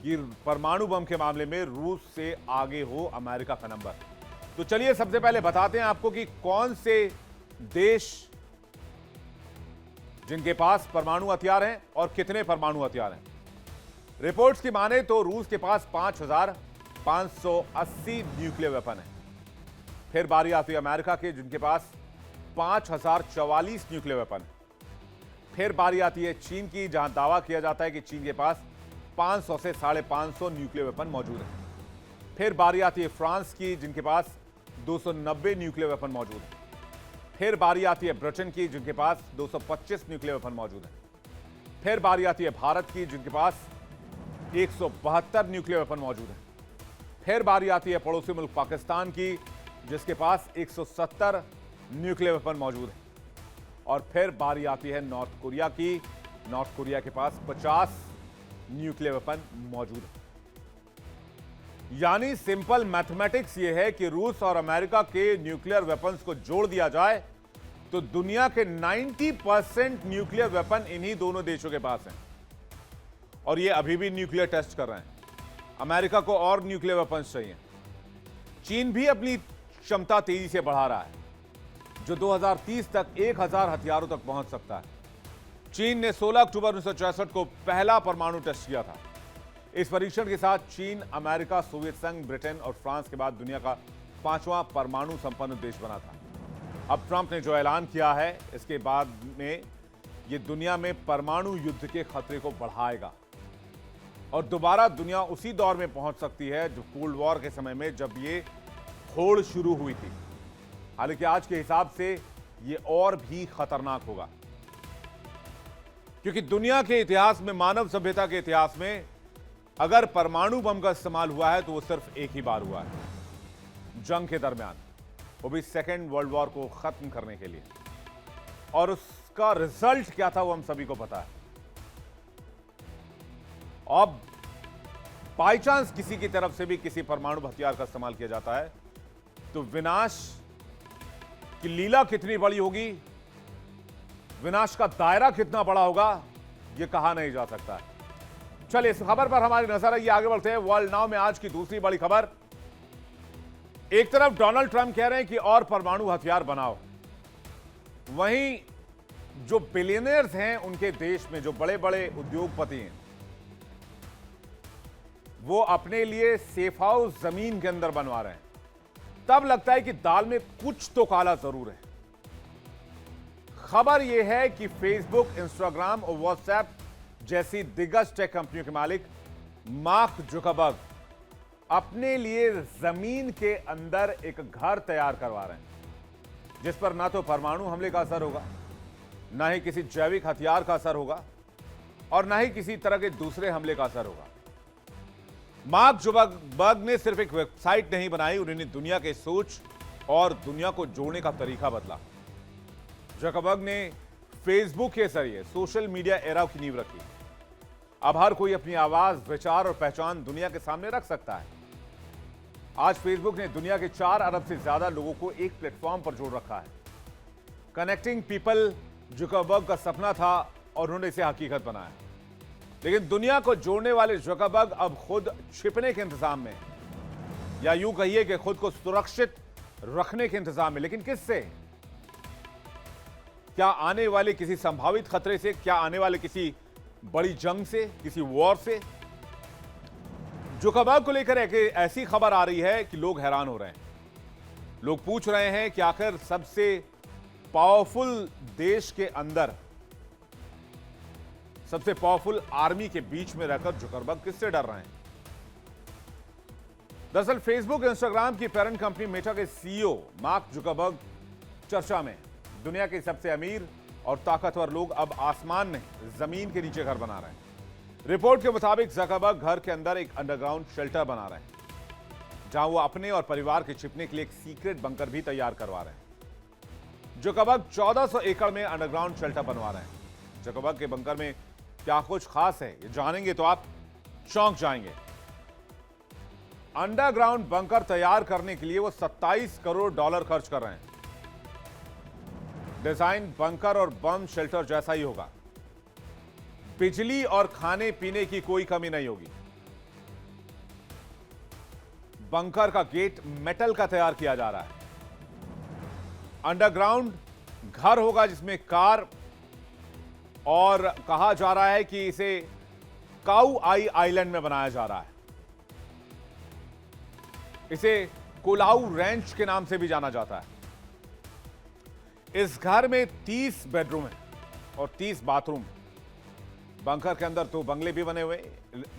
कि परमाणु बम के मामले में रूस से आगे हो अमेरिका का नंबर। तो चलिए सबसे पहले बताते हैं आपको कि कौन से देश जिनके पास परमाणु हथियार हैं और कितने परमाणु हथियार हैं। रिपोर्ट्स की माने तो रूस के पास 5,580 न्यूक्लियर वेपन है। फिर बारी आती है अमेरिका के, जिनके पास 5,044 न्यूक्लियर वेपन है। फिर बारी आती है चीन की, जहां दावा किया जाता है कि चीन के पास 500 से 550 न्यूक्लियर वेपन मौजूद है। फिर बारी आती है फ्रांस की, जिनके पास 290 न्यूक्लियर वेपन मौजूद है। फिर बारी आती है ब्रिटेन की, जिनके पास 225 न्यूक्लियर वेपन मौजूद है। फिर बारी आती है भारत की, जिनके पास 172 न्यूक्लियर वेपन मौजूद है। फिर बारी आती है पड़ोसी मुल्क पाकिस्तान की, जिसके पास 170 न्यूक्लियर वेपन मौजूद है। और फिर बारी आती है नॉर्थ कोरिया की। नॉर्थ कोरिया के पास 50 न्यूक्लियर वेपन मौजूद है। यानी सिंपल मैथमेटिक्स यह है कि रूस और अमेरिका के न्यूक्लियर वेपन्स को जोड़ दिया जाए तो दुनिया के 90% न्यूक्लियर वेपन इन्हीं दोनों देशों के पास हैं और ये अभी भी न्यूक्लियर टेस्ट कर रहे हैं। अमेरिका को और न्यूक्लियर वेपन्स चाहिए। चीन भी अपनी क्षमता तेजी से बढ़ा रहा है, जो 2030 तक 1000 हथियारों तक पहुंच सकता है। चीन ने 16 अक्टूबर 1964 को पहला परमाणु टेस्ट किया था। इस परीक्षण के साथ चीन, अमेरिका, सोवियत संघ, ब्रिटेन और फ्रांस के बाद दुनिया का 5वां परमाणु संपन्न देश बना था। अब ट्रंप ने जो ऐलान किया है, इसके बाद में ये दुनिया में परमाणु युद्ध के खतरे को बढ़ाएगा और दोबारा दुनिया उसी दौर में पहुंच सकती है जो कोल्ड वॉर के समय में जब ये होड़ शुरू हुई थी। हालांकि आज के हिसाब से ये और भी खतरनाक होगा, क्योंकि दुनिया के इतिहास में, मानव सभ्यता के इतिहास में अगर परमाणु बम का इस्तेमाल हुआ है तो वो सिर्फ एक ही बार हुआ है, जंग के दरमियान, वो भी सेकेंड वर्ल्ड वॉर को खत्म करने के लिए। और उसका रिजल्ट क्या था वो हम सभी को पता है। अब बाई चांस किसी की तरफ से भी किसी परमाणु हथियार का इस्तेमाल किया जाता है तो विनाश की लीला कितनी बड़ी होगी, विनाश का दायरा कितना बड़ा होगा, यह कहा नहीं जा सकता। चलिए इस खबर पर हमारी नजर है, आगे बढ़ते हैं। वर्ल्ड नाउ में आज की दूसरी बड़ी खबर। एक तरफ डोनाल्ड ट्रंप कह रहे हैं कि और परमाणु हथियार बनाओ, वहीं जो बिलियनियर्स हैं उनके देश में, जो बड़े बड़े उद्योगपति हैं, वो अपने लिए सेफ हाउस जमीन के अंदर बनवा रहे हैं। तब लगता है कि दाल में कुछ तो काला जरूर है। खबर यह है कि फेसबुक, इंस्टाग्राम और व्हाट्सएप जैसी दिग्गज टेक कंपनियों के मालिक मार्क जुकरबर्ग अपने लिए जमीन के अंदर एक घर तैयार करवा रहे हैं, जिस पर ना तो परमाणु हमले का असर होगा, ना ही किसी जैविक हथियार का असर होगा और ना ही किसी तरह के दूसरे हमले का असर होगा। मार्क जुकरबर्ग ने सिर्फ एक वेबसाइट नहीं बनाई, उन्होंने दुनिया के सोच और दुनिया को जोड़ने का तरीका बदला। जुकरबर्ग ने फेसबुक के जरिए सोशल मीडिया एरा की नींव रखी। अब हर कोई अपनी आवाज, विचार और पहचान दुनिया के सामने रख सकता है। आज फेसबुक ने दुनिया के 4 अरब से ज्यादा लोगों को एक प्लेटफॉर्म पर जोड़ रखा है। कनेक्टिंग पीपल जुकरबर्ग का सपना था और उन्होंने इसे हकीकत बनाया। लेकिन दुनिया को जोड़ने वाले जुकरबर्ग अब खुद छिपने के इंतजाम में, या यूं कहिए कि खुद को सुरक्षित रखने के इंतजाम में। लेकिन किससे? क्या आने वाले किसी संभावित खतरे से? क्या आने वाले किसी बड़ी जंग से, किसी वॉर से? जुकरबर्ग को लेकर एक ऐसी खबर आ रही है कि लोग हैरान हो रहे हैं। लोग पूछ रहे हैं कि आखिर सबसे पावरफुल देश के अंदर, सबसे पावरफुल आर्मी के बीच में रहकर जुकरबर्ग किससे डर रहे हैं? दरअसल फेसबुक, इंस्टाग्राम की पेरेंट कंपनी मेटा के सीईओ मार्क जुकरबर्ग चर्चा में। दुनिया के सबसे अमीर और ताकतवर लोग अब आसमान नहीं, जमीन के नीचे घर बना रहे हैं। रिपोर्ट के मुताबिक जुकरबर्ग घर के अंदर एक अंडरग्राउंड शेल्टर बना रहे हैं, जहां वो अपने और परिवार के छिपने के लिए एक सीक्रेट बंकर भी तैयार करवा रहे हैं। जुकरबर्ग 1400 एकड़ में अंडरग्राउंड शेल्टर बनवा रहे हैं। जुकरबर्ग के बंकर में क्या कुछ खास है, ये जानेंगे तो आप चौंक जाएंगे। अंडरग्राउंड बंकर तैयार करने के लिए वो 27 करोड़ डॉलर खर्च कर रहे हैं। डिजाइन बंकर और बम शेल्टर जैसा ही होगा। बिजली और खाने पीने की कोई कमी नहीं होगी। बंकर का गेट मेटल का तैयार किया जा रहा है। अंडरग्राउंड घर होगा जिसमें कार, और कहा जा रहा है कि इसे काऊ आई आइलैंड में बनाया जा रहा है। इसे कोलाऊ रेंच के नाम से भी जाना जाता है। इस घर में 30 बेडरूम है और 30 बाथरूम। बंकर के अंदर 2 बंगले भी बने हुए,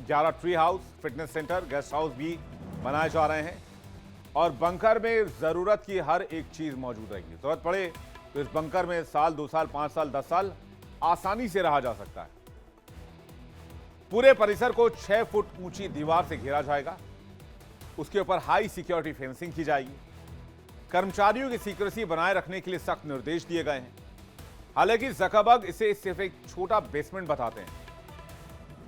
11 tree house, fitness centre, guest house भी बनाए जा रहे हैं। और बंकर में जरूरत की हर एक चीज मौजूद रहेगी। जरूरत पड़े तो इस बंकर में साल, 2 साल, 5 साल, 10 साल आसानी से रहा जा सकता है। पूरे परिसर को 6 फुट ऊंची दीवार से घेरा जाएगा। उसके ऊपर हाई सिक्योरिटी फेंसिंग की जाएगी। कर्मचारियों की सीक्रेसी बनाए रखने के लिए सख्त निर्देश दिए गए हैं। हालांकि जुकरबर्ग इसे सिर्फ एक छोटा बेसमेंट बताते हैं,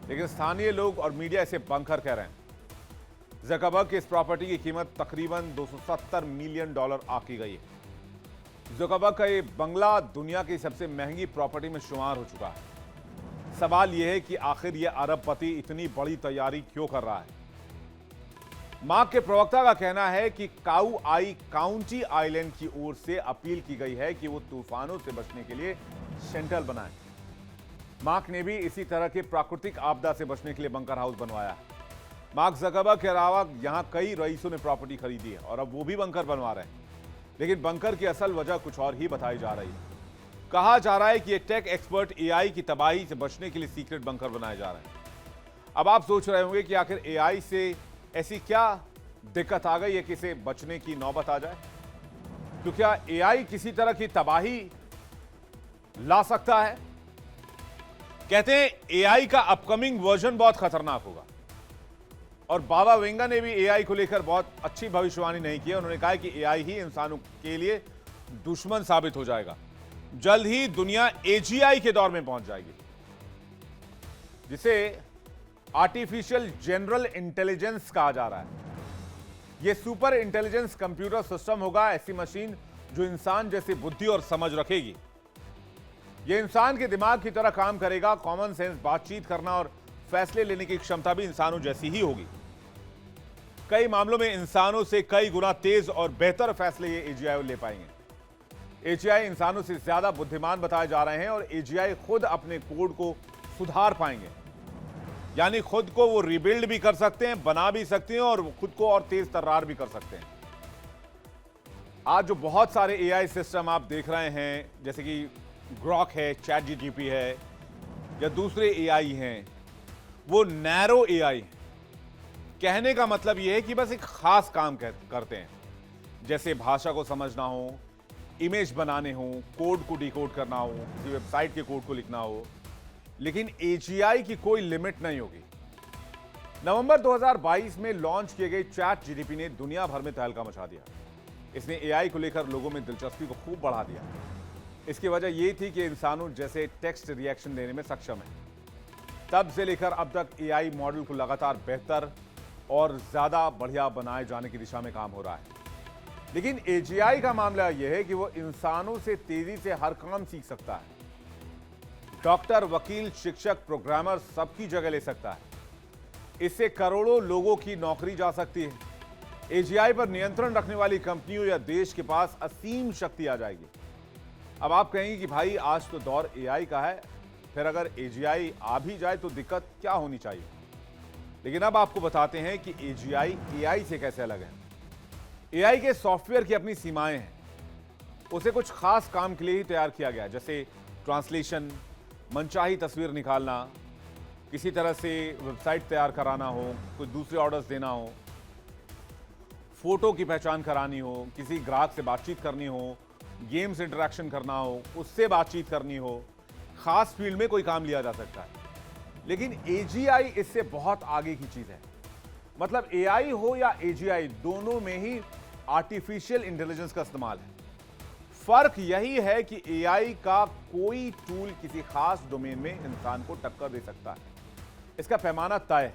लेकिन स्थानीय लोग और मीडिया इसे बंकर कह रहे हैं। जुकरबर्ग की इस प्रॉपर्टी की कीमत तकरीबन $270 मिलियन आंकी गई है। जुकरबर्ग का ये बंगला दुनिया की सबसे महंगी प्रॉपर्टी में शुमार हो चुका है। सवाल यह है कि आखिर यह अरबपति इतनी बड़ी तैयारी क्यों कर रहा है? मार्क के प्रवक्ता का कहना है कि काऊ आई काउंटी आइलैंड की ओर से अपील की गई है कि वो तूफानों से बचने के लिए शेल्टर बनाएं। मार्क ने भी इसी तरह के प्राकृतिक आपदा से बचने के लिए बंकर हाउस बनवाया है। मार्क ज़करबर्ग के अलावा यहां कई रईसों ने प्रॉपर्टी खरीदी है और अब वो भी बंकर बनवा रहे हैं। लेकिन बंकर की असल वजह कुछ और ही बताई जा रही है। कहा जा रहा है कि ये टेक एक्सपर्ट एआई की तबाही से बचने के लिए सीक्रेट बंकर बनाए जा रहे हैं। अब आप सोच रहे होंगे कि आखिर एआई से ऐसी क्या दिक्कत आ गई है कि इसे बचने की नौबत आ जाए। तो क्या एआई किसी तरह की तबाही ला सकता है? कहते हैं एआई का अपकमिंग वर्जन बहुत खतरनाक होगा। और बाबा वेंगा ने भी एआई को लेकर बहुत अच्छी भविष्यवाणी नहीं की है। उन्होंने कहा कि एआई ही इंसानों के लिए दुश्मन साबित हो जाएगा। जल्द ही दुनिया एजीआई के दौर में पहुंच जाएगी, जिसे आर्टिफिशियल जनरल इंटेलिजेंस कहा जा रहा है। यह सुपर इंटेलिजेंस कंप्यूटर सिस्टम होगा, ऐसी मशीन जो इंसान जैसी बुद्धि और समझ रखेगी। यह इंसान के दिमाग की तरह काम करेगा। कॉमन सेंस, बातचीत करना और फैसले लेने की क्षमता भी इंसानों जैसी ही होगी। कई मामलों में इंसानों से कई गुना तेज और बेहतर फैसले ये एजीआई ले पाएंगे। एजीआई इंसानों से ज्यादा बुद्धिमान बताए जा रहे हैं और एजीआई खुद अपने कोड को सुधार पाएंगे। यानी खुद को वो रिबिल्ड भी कर सकते हैं, बना भी सकते हैं और खुद को और तेज तर्रार भी कर सकते हैं। आज जो बहुत सारे एआई सिस्टम आप देख रहे हैं, जैसे कि ग्रॉक है, चैट जीटीपी है या दूसरे एआई हैं, वो नैरो एआई। कहने का मतलब यह है कि बस एक खास काम करते हैं, जैसे भाषा को समझना हो, इमेज बनाने हो, कोड को डिकोड करना हो, किसी वेबसाइट के कोड को लिखना हो। लेकिन एजीआई की कोई लिमिट नहीं होगी। नवंबर 2022 में लॉन्च किए गए चैट जीटीपी ने दुनिया भर में तहलका मचा दिया। इसने एआई को लेकर लोगों में दिलचस्पी को खूब बढ़ा दिया। इसकी वजह यह थी कि इंसानों जैसे टेक्स्ट रिएक्शन देने में सक्षम है। तब से लेकर अब तक एआई मॉडल को लगातार बेहतर और ज्यादा बढ़िया बनाए जाने की दिशा में काम हो रहा है। लेकिन एजीआई का मामला यह है कि वो इंसानों से तेजी से हर काम सीख सकता है। डॉक्टर, वकील, शिक्षक, प्रोग्रामर सबकी जगह ले सकता है। इससे करोड़ों लोगों की नौकरी जा सकती है। एजीआई पर नियंत्रण रखने वाली कंपनियों या देश के पास असीम शक्ति आ जाएगी। अब आप कहेंगे कि भाई आज तो दौर एआई का है, फिर अगर एजीआई आ भी जाए तो दिक्कत क्या होनी चाहिए। लेकिन अब आपको बताते हैं कि एजीआई एआई से कैसे अलग है। एआई के सॉफ्टवेयर की अपनी सीमाएं हैं। उसे कुछ खास काम के लिए ही तैयार किया गया, जैसे ट्रांसलेशन, मनचाही तस्वीर निकालना, किसी तरह से वेबसाइट तैयार कराना हो, कुछ दूसरे ऑर्डर्स देना हो, फोटो की पहचान करानी हो, किसी ग्राहक से बातचीत करनी हो, गेम्स इंटरेक्शन करना हो, उससे बातचीत करनी हो, खास फील्ड में कोई काम लिया जा सकता है। लेकिन एजीआई इससे बहुत आगे की चीज है। मतलब एआई हो या एजीआई, दोनों में ही आर्टिफिशियल इंटेलिजेंस का इस्तेमाल है। फर्क यही है कि एआई का कोई टूल किसी खास डोमेन में इंसान को टक्कर दे सकता है, इसका पैमाना तय है।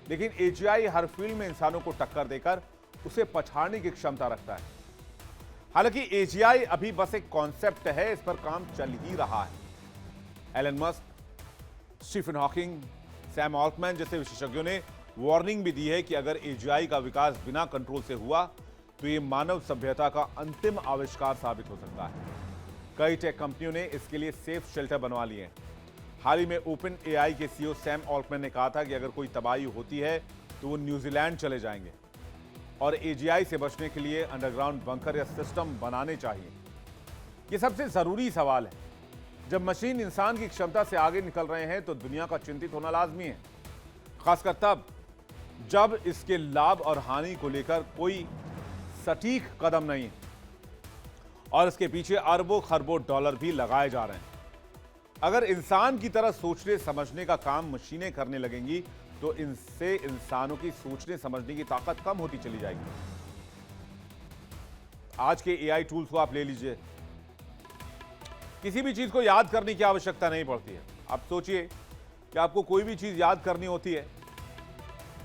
लेकिन एजीआई हर फील्ड में इंसानों को टक्कर देकर उसे पछाड़ने की क्षमता रखता है। हालांकि एजीआई अभी बस एक कॉन्सेप्ट है, इस पर काम चल ही रहा है। Elon Musk, Stephen Hawking, Sam Altman जैसे विशेषज्ञों ने वार्निंग भी दी है कि अगर एजीआई का विकास बिना कंट्रोल से हुआ तो यह मानव सभ्यता का अंतिम आविष्कार साबित हो सकता है। कई टेक कंपनियों ने इसके लिए सेफ शेल्टर बनवा लिए हैं। हाल ही में ओपन एआई के सीईओ सैम ऑल्टमैन ने कहा था कि अगर कोई तबाही होती है तो वो न्यूजीलैंड चले जाएंगे और एजीआई से बचने के लिए अंडरग्राउंड बंकर या सिस्टम बनाने चाहिए। यह सबसे जरूरी सवाल है। जब मशीन इंसान की क्षमता से आगे निकल रहे हैं तो दुनिया का चिंतित होना लाजमी है, खासकर तब जब इसके लाभ और हानि को लेकर कोई सटीक कदम नहीं है और इसके पीछे अरबों खरबों डॉलर भी लगाए जा रहे हैं। अगर इंसान की तरह सोचने समझने का काम मशीनें करने लगेंगी तो इनसे इंसानों की सोचने समझने की ताकत कम होती चली जाएगी। आज के एआई टूल्स को आप ले लीजिए, किसी भी चीज को याद करने की आवश्यकता नहीं पड़ती है। आप सोचिए कि आपको कोई भी चीज याद करनी होती है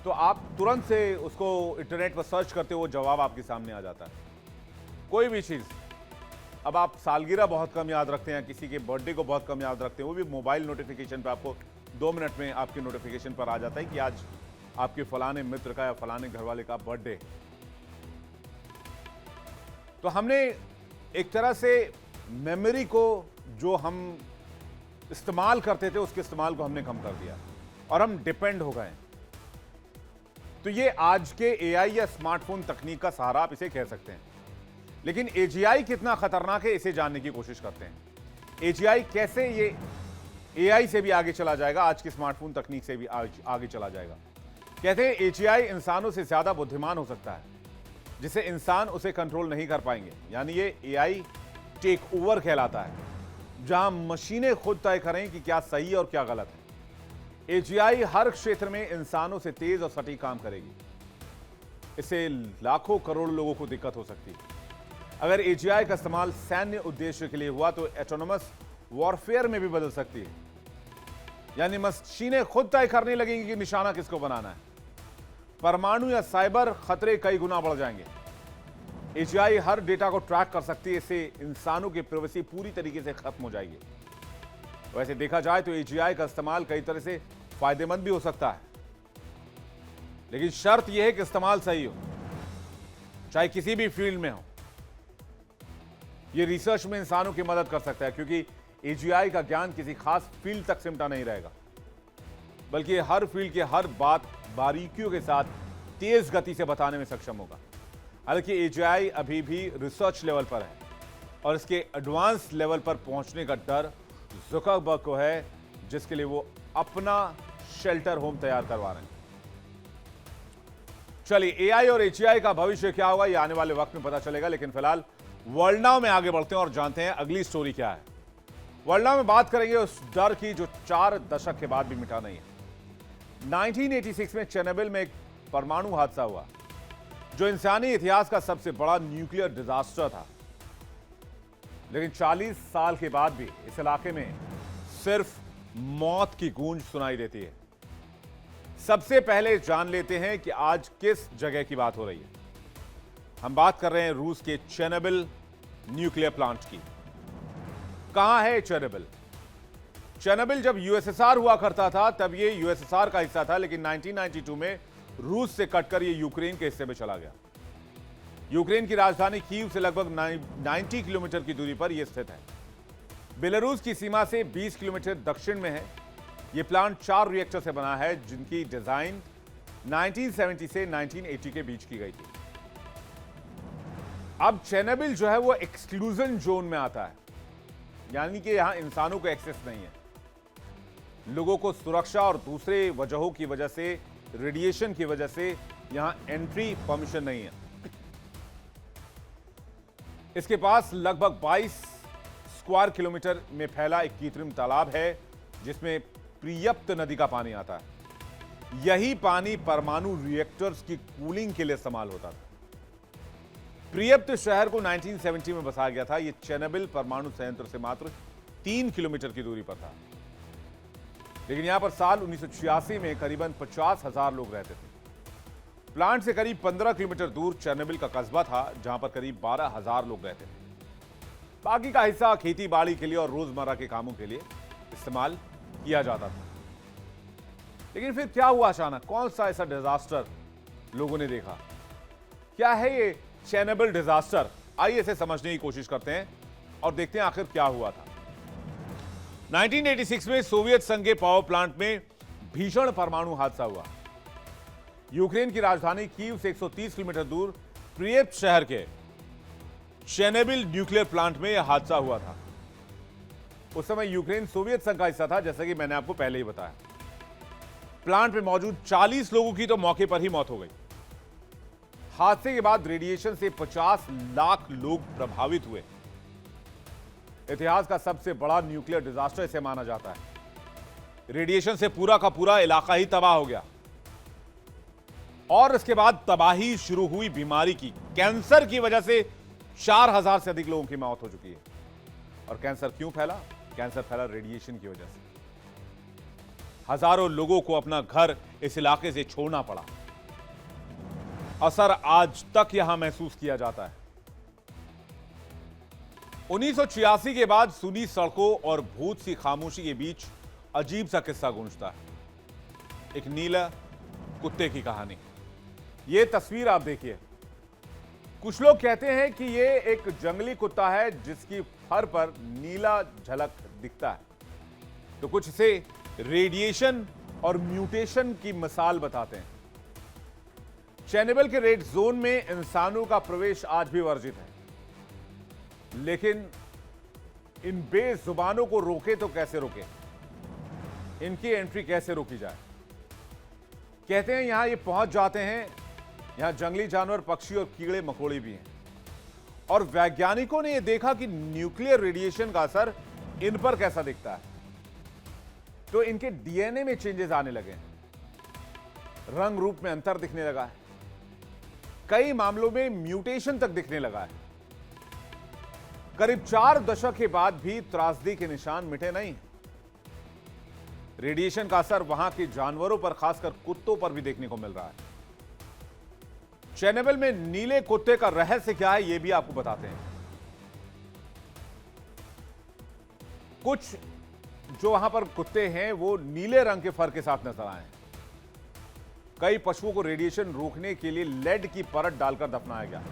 तो आप तुरंत से उसको इंटरनेट पर सर्च करते हो, वो जवाब आपके सामने आ जाता है। कोई भी चीज, अब आप सालगिरह बहुत कम याद रखते हैं, किसी के बर्थडे को बहुत कम याद रखते हैं, वो भी मोबाइल नोटिफिकेशन पे आपको 2 मिनट में आपके नोटिफिकेशन पर आ जाता है कि आज आपके फलाने मित्र का या फलाने घरवाले का बर्थडे। तो हमने एक तरह से मेमोरी को, जो हम इस्तेमाल करते थे उसके इस्तेमाल को हमने कम कर दिया और हम डिपेंड हो गए। तो ये आज के एआई या स्मार्टफोन तकनीक का सहारा आप इसे कह सकते हैं। लेकिन एजीआई कितना खतरनाक है इसे जानने की कोशिश करते हैं। एजीआई कैसे ये एआई से भी आगे चला जाएगा, आज की स्मार्टफोन तकनीक से भी आगे चला जाएगा। कहते हैं एजीआई इंसानों से ज्यादा बुद्धिमान हो सकता है, जिसे इंसान उसे कंट्रोल नहीं कर पाएंगे। यानी ये एआई टेक ओवर कहलाता है, जहां मशीनें खुद तय करें कि क्या सही और क्या गलत है। एजीआई हर क्षेत्र में इंसानों से तेज और सटीक काम करेगी। इससे लाखों करोड़ लोगों को दिक्कत हो सकती है। अगर एजीआई का इस्तेमाल सैन्य उद्देश्य के लिए हुआ तो ऑटोनोमस वॉरफेयर में भी बदल सकती है। यानी मशीनें खुद तय करने लगेंगी कि निशाना किसको बनाना है। परमाणु या साइबर खतरे कई गुना बढ़ जाएंगे। एजीआई हर डेटा को ट्रैक कर सकती है, इससे इंसानों की प्राइवेसी पूरी तरीके से खत्म हो जाएगी। वैसे देखा जाए तो एजीआई का इस्तेमाल कई तरह से फायदेमंद भी हो सकता है, लेकिन शर्त यह है कि इस्तेमाल सही हो, चाहे किसी भी फील्ड में हो। यह रिसर्च में इंसानों की मदद कर सकता है, क्योंकि एजीआई का ज्ञान किसी खास फील्ड तक सिमटा नहीं रहेगा, बल्कि हर फील्ड की हर बात बारीकियों के साथ तेज गति से बताने में सक्षम होगा। हालांकि एजीआई अभी भी रिसर्च लेवल पर है और इसके एडवांस लेवल पर पहुंचने का डर ज़ुकरबर्ग को है, जिसके लिए वो अपना शेल्टर होम तैयार करवा रहे हैं। चलिए, एआई और एजीआई का भविष्य क्या होगा, ये आने वाले वक्त में पता चलेगा। लेकिन फिलहाल वर्ल्ड नाउ में आगे बढ़ते हैं और जानते हैं अगली स्टोरी क्या है। वर्ल्ड नाउ में बात करेंगे उस डर की जो 4 दशक के बाद भी मिटा नहीं है। 1986 में चेरनोबिल में एक परमाणु हादसा हुआ, जो इंसानी इतिहास का सबसे बड़ा न्यूक्लियर डिजास्टर था। लेकिन 40 साल के बाद भी इस इलाके में सिर्फ मौत की गूंज सुनाई देती है। सबसे पहले जान लेते हैं कि आज किस जगह की बात हो रही है। हम बात कर रहे हैं रूस के चेरनोबिल न्यूक्लियर प्लांट की। कहां है चेरनोबिल? चेरनोबिल जब यूएसएसआर हुआ करता था तब ये यूएसएसआर का हिस्सा था, लेकिन 1992 में रूस से कटकर ये यूक्रेन के हिस्से में चला गया। यूक्रेन की राजधानी कीव से लगभग 90 किलोमीटर की दूरी पर यह स्थित है। बेलारूस की सीमा से 20 किलोमीटर दक्षिण में है। यह प्लांट 4 रिएक्टर से बना है, जिनकी डिजाइन 1970 से 1980 के बीच की गई थी। अब चेरनोबिल जो है वो एक्सक्लूजन जोन में आता है, यानी कि यहां इंसानों को एक्सेस नहीं है। लोगों को सुरक्षा और दूसरे वजहों की वजह से, रेडिएशन की वजह से यहां एंट्री परमिशन नहीं है। इसके पास लगभग 22 स्क्वायर किलोमीटर में फैला एक कृत्रिम तालाब है, जिसमें प्रियप्त नदी का पानी आता है। यही पानी परमाणु रिएक्टर्स की कूलिंग के लिए इस्तेमाल होता था। प्रियप्त शहर को 1970 में बसाया गया था। यह चेरनोबिल परमाणु संयंत्र से मात्र 3 किलोमीटर की दूरी पर था। लेकिन यहां पर साल 1986 में करीबन 50,000 लोग रहते थे। प्लांट से करीब 15 किलोमीटर दूर चेरनोबिल का कस्बा था, जहां पर करीब 12,000 लोग रहते थे। बाकी का हिस्सा खेती बाड़ी के लिए और रोजमर्रा के कामों के लिए इस्तेमाल किया जाता था। लेकिन फिर क्या हुआ अचानक? कौन सा ऐसा डिजास्टर लोगों ने देखा? क्या है ये चेरनोबिल डिजास्टर? आइए इसे समझने की कोशिश करते हैं और देखते हैं आखिर क्या हुआ था। 1986 में सोवियत संघ के पावर प्लांट में भीषण परमाणु हादसा हुआ। यूक्रेन की राजधानी कीव से 130 किलोमीटर दूर प्रियप्त शहर के चेरनोबिल न्यूक्लियर प्लांट में यह हादसा हुआ था। उस समय यूक्रेन सोवियत संघ का हिस्सा था, जैसा कि मैंने आपको पहले ही बताया। प्लांट में मौजूद 40 लोगों की तो मौके पर ही मौत हो गई। हादसे के बाद रेडिएशन से 50 लाख लोग प्रभावित हुए। इतिहास का सबसे बड़ा न्यूक्लियर डिजास्टर इसे माना जाता है। रेडिएशन से पूरा का पूरा इलाका ही तबाह हो गया और इसके बाद तबाही शुरू हुई बीमारी की। कैंसर की वजह से 4000 से अधिक लोगों की मौत हो चुकी है। और कैंसर क्यों फैला? कैंसर फैला रेडिएशन की वजह से। हजारों लोगों को अपना घर इस इलाके से छोड़ना पड़ा। असर आज तक यहां महसूस किया जाता है। 1986 के बाद सुनी सड़कों और भूत सी खामोशी के बीच अजीब सा किस्सा गूंजता है। एक नीला कुत्ते की कहानी। यह तस्वीर आप देखिए। कुछ लोग कहते हैं कि यह एक जंगली कुत्ता है जिसकी फर पर नीला झलक दिखता है। तो कुछ इसे रेडिएशन और म्यूटेशन की मिसाल बताते हैं। चेरनोबिल के रेड जोन में इंसानों का प्रवेश आज भी वर्जित है, लेकिन इन बेजुबानों को रोके तो कैसे रोके, इनकी एंट्री कैसे रोकी जाए। कहते हैं यहां ये पहुंच जाते हैं, यहां जंगली जानवर, पक्षी और कीड़े मकोड़े भी हैं। और वैज्ञानिकों ने यह देखा कि न्यूक्लियर रेडिएशन का असर इन पर कैसा दिखता है। तो इनके डीएनए में चेंजेस आने लगे हैं, रंग रूप में अंतर दिखने लगा है, कई मामलों में म्यूटेशन तक दिखने लगा है। करीब 4 दशक के बाद भी त्रासदी के निशान मिटे नहीं। रेडिएशन का असर वहां के जानवरों पर, खासकर कुत्तों पर भी देखने को मिल रहा है। चेरनोबिल में नीले कुत्ते का रहस्य क्या है, यह भी आपको बताते हैं। कुछ जो वहां पर कुत्ते हैं वो नीले रंग के फर के साथ नजर आए हैं। कई पशुओं को रेडिएशन रोकने के लिए लेड की परत डालकर दफनाया गया,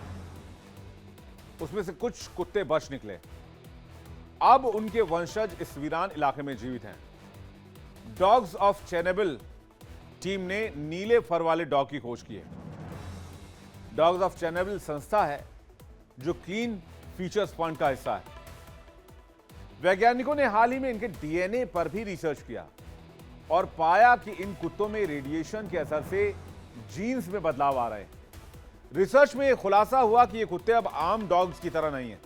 उसमें से कुछ कुत्ते बच निकले। अब उनके वंशज इस वीरान इलाके में जीवित हैं। डॉग्स ऑफ चेरनोबिल टीम ने नीले फर वाले डॉग की खोज की है। डॉग्स ऑफ चेरनोबिल संस्था है जो क्लीन फीचर्स फंड का हिस्सा है। वैज्ञानिकों ने हाल ही में इनके डीएनए पर भी रिसर्च किया और पाया कि इन कुत्तों में रेडिएशन के असर से जीन्स में बदलाव आ रहे हैं। रिसर्च में यह खुलासा हुआ कि ये कुत्ते अब आम डॉग्स की तरह नहीं हैं।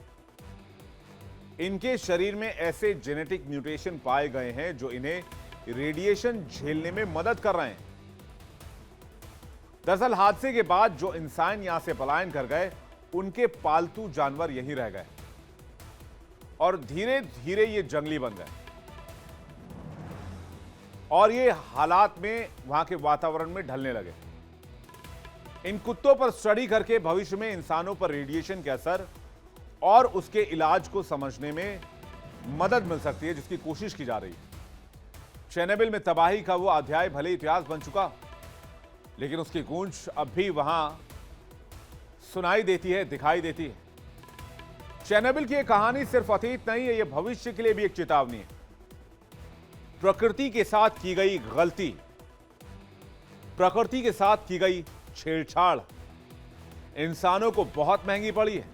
इनके शरीर में ऐसे जेनेटिक म्यूटेशन पाए गए हैं जो इन्हें रेडिएशन झेलने में मदद कर रहे हैं। दरअसल हादसे के बाद जो इंसान यहां से पलायन कर गए, उनके पालतू जानवर यहीं रह गए और धीरे धीरे ये जंगली बन गए और ये हालात में वहां के वातावरण में ढलने लगे। इन कुत्तों पर स्टडी करके भविष्य में इंसानों पर रेडिएशन के असर और उसके इलाज को समझने में मदद मिल सकती है, जिसकी कोशिश की जा रही है। चेरनोबिल में तबाही का वो अध्याय भले इतिहास बन चुका, लेकिन उसकी गूंज अब भी वहां सुनाई देती है, दिखाई देती है। चेरनोबिल की यह कहानी सिर्फ अतीत नहीं है, यह भविष्य के लिए भी एक चेतावनी है। प्रकृति के साथ की गई गलती, प्रकृति के साथ की गई छेड़छाड़ इंसानों को बहुत महंगी पड़ी है।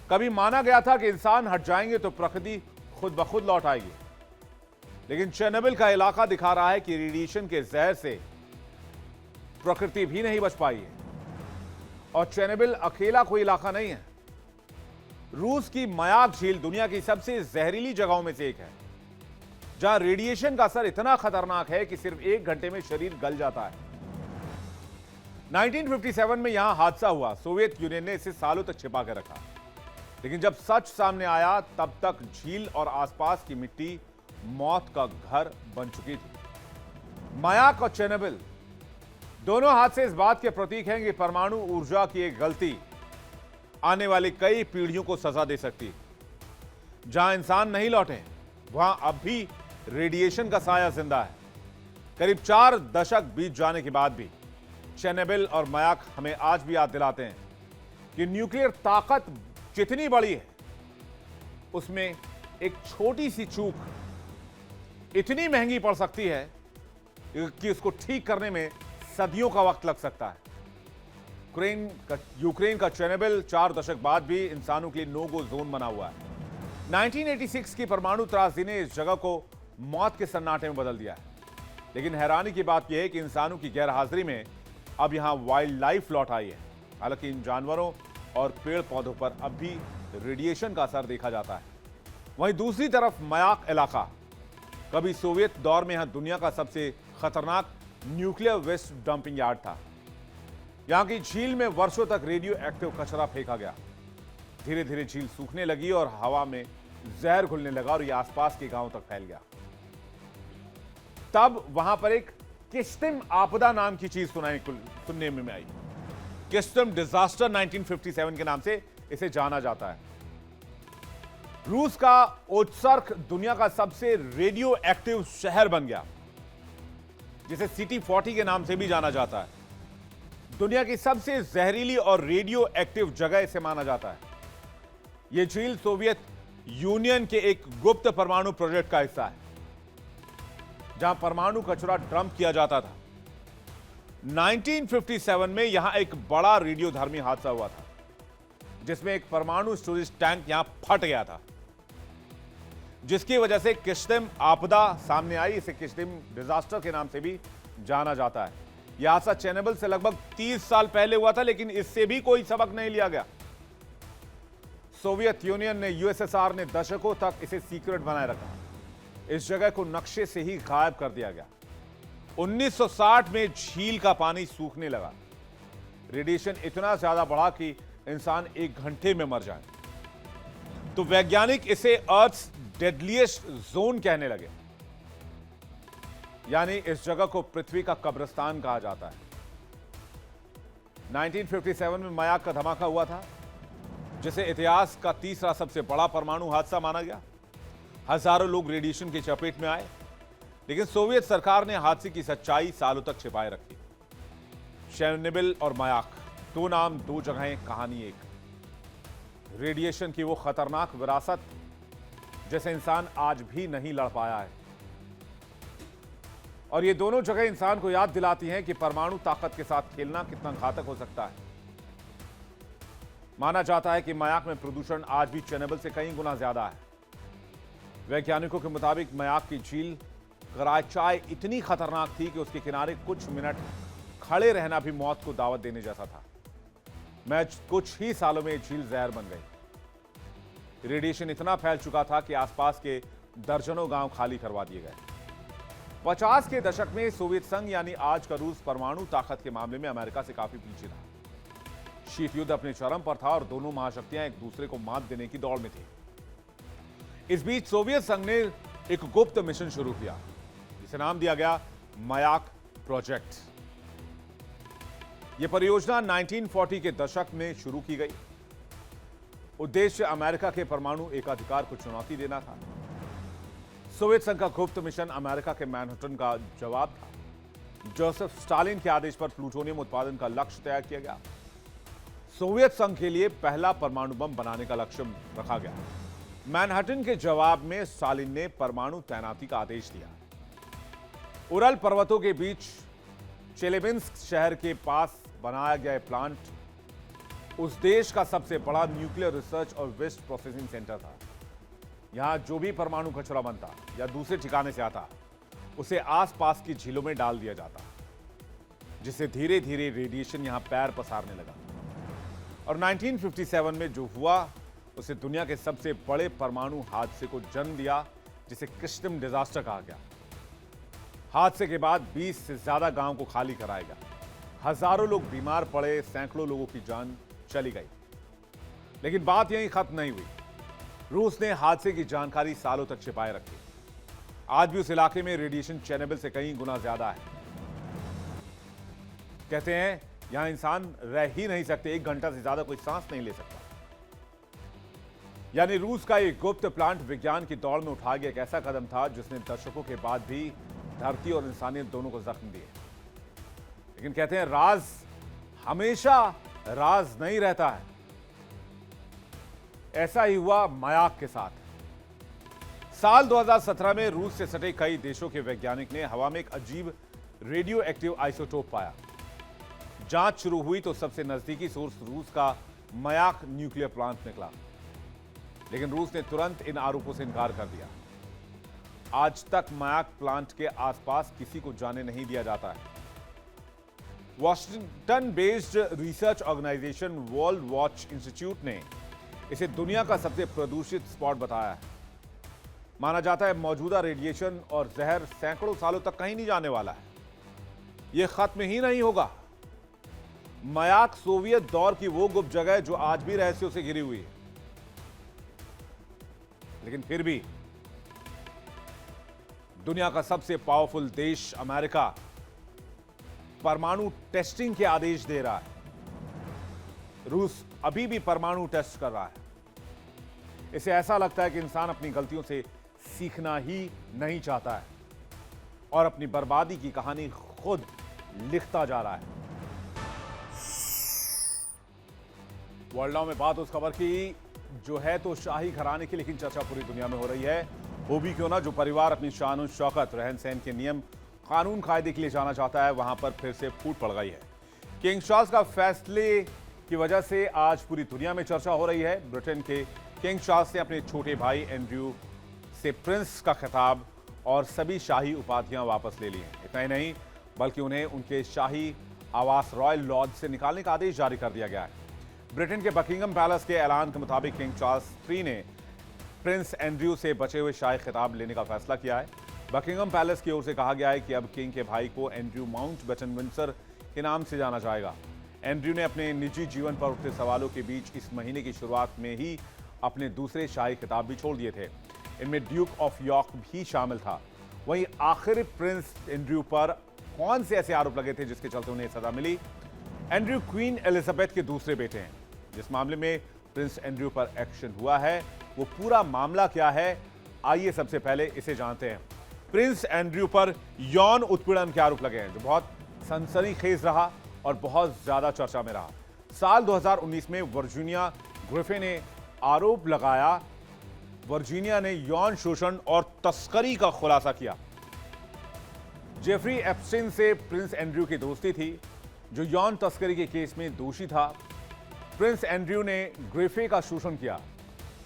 कभी माना गया था कि इंसान हट जाएंगे तो प्रकृति खुद ब खुद लौट आएगी, लेकिन चेरनोबिल का इलाका दिखा रहा है कि रेडिएशन के जहर से प्रकृति भी नहीं बच पाई है। और चेरनोबिल अकेला कोई इलाका नहीं है। रूस की मयाक झील दुनिया की सबसे जहरीली जगहों में से एक है, जहां रेडिएशन का असर इतना खतरनाक है कि सिर्फ 1 घंटे में शरीर गल जाता है। 1957 में यहां हादसा हुआ। सोवियत यूनियन ने इसे सालों तक छिपा कर रखा, लेकिन जब सच सामने आया तब तक झील और आसपास की मिट्टी मौत का घर बन चुकी थी। मयाक और चेरनोबिल दोनों हादसे इस बात के प्रतीक हैं कि परमाणु ऊर्जा की एक गलती आने वाली कई पीढ़ियों को सजा दे सकती है। जहां इंसान नहीं लौटे, वहां अब भी रेडिएशन का साया जिंदा है। करीब 4 दशक बीत जाने के बाद भी चेरनोबिल और मयाक हमें आज भी याद दिलाते हैं कि न्यूक्लियर ताकत जितनी बड़ी है, उसमें एक छोटी सी चूक इतनी महंगी पड़ सकती है कि उसको ठीक करने में सदियों का वक्त लग सकता है। यूक्रेन का चेरनोबिल 4 दशक बाद भी इंसानों के लिए नो गो जोन बना हुआ है। 1986 की परमाणु त्रासदी ने इस जगह को मौत के सन्नाटे में बदल दिया है, लेकिन हैरानी की बात यह है कि इंसानों की गैरहाजिरी में अब यहां वाइल्ड लाइफ लौट आई है। हालांकि इन जानवरों और पेड़ पौधों पर अब भी रेडिएशन का असर देखा जाता है। वहीं दूसरी तरफ मयाक इलाका कभी सोवियत दौर में यहां दुनिया का सबसे खतरनाक न्यूक्लियर वेस्ट डंपिंग यार्ड था। यहां की झील में वर्षों तक रेडियो एक्टिव कचरा फेंका गया। धीरे धीरे झील सूखने लगी और हवा में जहर घुलने लगा और यह आसपास के गांवों तक फैल गया। तब वहां पर एक किस्तिम आपदा नाम की चीज सुनने में आई। किस्तिम डिजास्टर 1957 के नाम से इसे जाना जाता है। रूस का ओचसर्क दुनिया का सबसे रेडियो एक्टिव शहर बन गया, जिसे सिटी 40 के नाम से भी जाना जाता है। दुनिया की सबसे जहरीली और रेडियो एक्टिव जगह इसे माना जाता है। यह झील सोवियत यूनियन के एक गुप्त परमाणु प्रोजेक्ट का हिस्सा है, जहां परमाणु कचरा डंप किया जाता था। 1957 में यहां एक बड़ा रेडियोधर्मी हादसा हुआ था, जिसमें एक परमाणु स्टोरेज टैंक यहां फट गया था, जिसकी वजह से किश्तिम आपदा सामने आई। इसे किश्तिम डिजास्टर के नाम से भी जाना जाता है। यह हादसा चेरनोबिल से लगभग 30 साल पहले हुआ था, लेकिन इससे भी कोई सबक नहीं लिया गया। सोवियत यूनियन ने, यूएसएसआर ने दशकों तक इसे सीक्रेट बनाए रखा। इस जगह को नक्शे से ही गायब कर दिया गया। 1960 में झील का पानी सूखने लगा। रेडिएशन इतना ज्यादा बढ़ा कि इंसान 1 घंटे में मर जाए। तो वैज्ञानिक इसे अर्थ डेडलीस्ट जोन कहने लगे, यानी इस जगह को पृथ्वी का कब्रिस्तान कहा जाता है। 1957 में मयाक का धमाका हुआ था, जिसे इतिहास का तीसरा सबसे बड़ा परमाणु हादसा माना गया। हजारों लोग रेडिएशन की चपेट में आए, लेकिन सोवियत सरकार ने हादसे की सच्चाई सालों तक छिपाए रखी। चेरनोबिल और मयाक, 2 नाम 2 जगहें, कहानी एक। रेडिएशन की वो खतरनाक विरासत जैसे इंसान आज भी नहीं लड़ पाया है। और ये दोनों जगह इंसान को याद दिलाती हैं कि परमाणु ताकत के साथ खेलना कितना घातक हो सकता है। माना जाता है कि मयाक में प्रदूषण आज भी चेरनोबिल से कई गुना ज्यादा है। वैज्ञानिकों के मुताबिक मयाक की झील कराचाई इतनी खतरनाक थी कि उसके किनारे कुछ मिनट खड़े रहना भी मौत को दावत देने जैसा था। कुछ ही सालों में झील जहर बन गई। रेडिएशन इतना फैल चुका था कि आसपास के दर्जनों गांव खाली करवा दिए गए। 50 के दशक में सोवियत संघ यानी आज का रूस परमाणु ताकत के मामले में अमेरिका से काफी पीछे था। शीत युद्ध अपने चरम पर था और दोनों महाशक्तियां एक दूसरे को मात देने की दौड़ में थी। इस बीच सोवियत संघ ने एक गुप्त मिशन शुरू किया, जिसे नाम दिया गया मयाक प्रोजेक्ट। यह परियोजना 1940 के दशक में शुरू की गई। उद्देश्य अमेरिका के परमाणु एकाधिकार को चुनौती देना था। सोवियत संघ का गुप्त मिशन अमेरिका के मैनहट्टन का जवाब था। जोसेफ स्टालिन के आदेश पर प्लूटोनियम उत्पादन का लक्ष्य तय किया गया। सोवियत संघ के लिए पहला परमाणु बम बनाने का लक्ष्य रखा गया। मैनहट्टन के जवाब में स्टालिन ने परमाणु तैनाती का आदेश दिया। उरल पर्वतों के बीच चेलेबिंस्क शहर के पास बनाया गया प्लांट उस देश का सबसे बड़ा न्यूक्लियर रिसर्च और वेस्ट प्रोसेसिंग सेंटर था। यहां जो भी परमाणु कचरा बनता या दूसरे ठिकाने से आता, उसे आसपास की झीलों में डाल दिया जाता, जिससे धीरे धीरे रेडिएशन यहां पैर पसारने लगा। और 1957 में जो हुआ, उसे दुनिया के सबसे बड़े परमाणु हादसे को जन्म दिया, जिसे किश्तिम डिजास्टर कहा गया। हादसे के बाद 20 से ज्यादा गांव को खाली कराया गया। हजारों लोग बीमार पड़े, सैकड़ों लोगों की जान चली गई। लेकिन बात यहीं खत्म नहीं हुई। रूस ने हादसे की जानकारी सालों तक छिपाए रखी। आज भी उस इलाके में रेडिएशन चेरनोबिल से कई गुना ज्यादा है। कहते हैं यहां इंसान रह ही नहीं सकते, 1 घंटा से ज्यादा कोई सांस नहीं ले सकता। यानी रूस का एक गुप्त प्लांट विज्ञान की दौड़ में उठाया गया एक ऐसा कदम था, जिसने दशकों के बाद भी धरती और इंसानियत दोनों को जख्म दिए। लेकिन कहते हैं राज हमेशा राज नहीं रहता है। ऐसा ही हुआ मयाक के साथ। साल 2017 में रूस से सटे कई देशों के वैज्ञानिक ने हवा में एक अजीब रेडियो एक्टिव आइसोटोप पाया। जांच शुरू हुई तो सबसे नजदीकी सोर्स रूस का मयाक न्यूक्लियर प्लांट निकला। लेकिन रूस ने तुरंत इन आरोपों से इनकार कर दिया। आज तक मयाक प्लांट के आसपास किसी को जाने नहीं दिया जाता है। Washington based research organisation World Watch Institute ने इसे दुनिया का सबसे प्रदूषित स्पॉट बताया है। माना जाता है मौजूदा रेडिएशन और जहर सैकड़ों सालों तक कहीं नहीं जाने वाला है। यह खत्म ही नहीं होगा। मयाक सोवियत दौर की वो गुप्त जगह है जो आज भी रहस्यों से घिरी हुई है। लेकिन फिर भी दुनिया का सबसे पावरफुल देश अमेरिका परमाणु टेस्टिंग के आदेश दे रहा है। रूस अभी भी परमाणु टेस्ट कर रहा है। इसे ऐसा लगता है कि इंसान अपनी गलतियों से सीखना ही नहीं चाहता है और अपनी बर्बादी की कहानी खुद लिखता जा रहा है। वर्ल्ड नाउ में बात उस खबर की जो है तो शाही घराने की, लेकिन चर्चा पूरी दुनिया में हो रही है। वो भी क्यों ना, जो परिवार अपनी शान और शौकत, रहन सहन के नियम, कानून कायदे के लिए जाना चाहता है, वहां पर फिर से फूट पड़ गई है। किंग चार्ल्स का फैसले की वजह से आज पूरी दुनिया में चर्चा हो रही है। ब्रिटेन के किंग चार्ल्स ने अपने छोटे भाई एंड्रयू से प्रिंस का खिताब और सभी शाही उपाधियां वापस ले ली हैं। इतना ही नहीं, बल्कि उन्हें उनके शाही आवास रॉयल लॉज से निकालने का आदेश जारी कर दिया गया है। ब्रिटेन के बकिंगम पैलेस के ऐलान के मुताबिक किंग चार्ल्स III ने प्रिंस एंड्रयू से बचे हुए शाही खिताब लेने का फैसला किया है। बकिंगम पैलेस की ओर से कहा गया है कि अब किंग के भाई को एंड्रयू माउंटबेटन विंडसर के नाम से जाना जाएगा। एंड्रयू ने अपने निजी जीवन पर उठते सवालों के बीच इस महीने की शुरुआत में ही अपने दूसरे शाही खिताब भी छोड़ दिए थे। इनमें ड्यूक ऑफ यॉर्क भी शामिल था। वहीं आखिर प्रिंस एंड्रयू पर कौन से ऐसे आरोप लगे थे जिसके चलते उन्हें सजा मिली? एंड्रयू क्वीन एलिजाबेथ के दूसरे बेटे हैं। जिस मामले में प्रिंस एंड्रयू पर एक्शन हुआ है, वो पूरा मामला क्या है, आइए सबसे पहले इसे जानते हैं। प्रिंस एंड्रयू पर यौन उत्पीड़न के आरोप लगे हैं, जो बहुत सनसनीखेज रहा और बहुत ज्यादा चर्चा में रहा। साल 2019 में वर्जीनिया ग्रिफे ने आरोप लगाया। वर्जीनिया ने यौन शोषण और तस्करी का खुलासा किया। जेफरी एप्स्टीन से प्रिंस एंड्रयू की दोस्ती थी, जो यौन तस्करी के केस में दोषी था। प्रिंस एंड्रयू ने ग्रिफे का शोषण किया।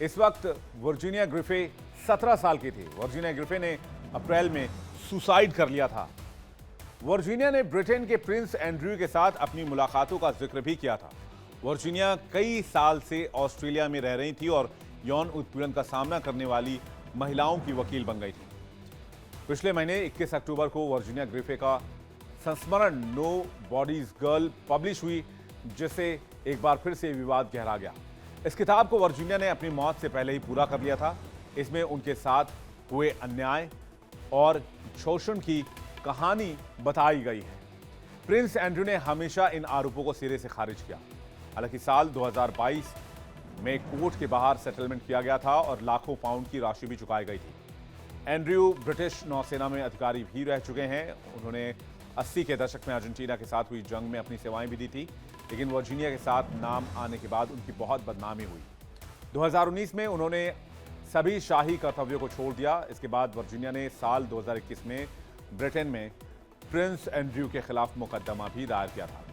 इस वक्त वर्जीनिया ग्रिफे 17 साल की थी। वर्जीनिया ग्रिफे ने अप्रैल में सुसाइड कर लिया था। वर्जीनिया ने ब्रिटेन के प्रिंस एंड्रयू के साथ अपनी मुलाकातों का जिक्र भी किया था। वर्जीनिया कई साल से ऑस्ट्रेलिया में रह रही थी और यौन उत्पीड़न का सामना करने वाली महिलाओं की वकील बन गई थी। पिछले महीने 21 अक्टूबर को वर्जीनिया ग्रिफे का संस्मरण नो बॉडीज गर्ल पब्लिश हुई, जिससे एक बार फिर से विवाद गहरा गया। इस किताब को वर्जीनिया ने अपनी मौत से पहले ही पूरा कर लिया था। इसमें उनके साथ हुए अन्याय और शोषण की कहानी बताई गई है। प्रिंस एंड्रयू ने हमेशा इन आरोपों को सिरे से खारिज किया। हालांकि साल 2022 में कोर्ट के बाहर सेटलमेंट किया गया था और लाखों पाउंड की राशि भी चुकाई गई थी। एंड्रयू ब्रिटिश नौसेना में अधिकारी भी रह चुके हैं। उन्होंने 80 के दशक में अर्जेंटीना के साथ हुई जंग में अपनी सेवाएं भी दी थी, लेकिन वर्जीनिया के साथ नाम आने के बाद उनकी बहुत बदनामी हुई। 2019 में उन्होंने सभी शाही कर्तव्यों को छोड़ दिया। इसके बाद वर्जीनिया ने साल 2021 में ब्रिटेन में प्रिंस एंड्रयू के खिलाफ मुकदमा भी दायर किया था।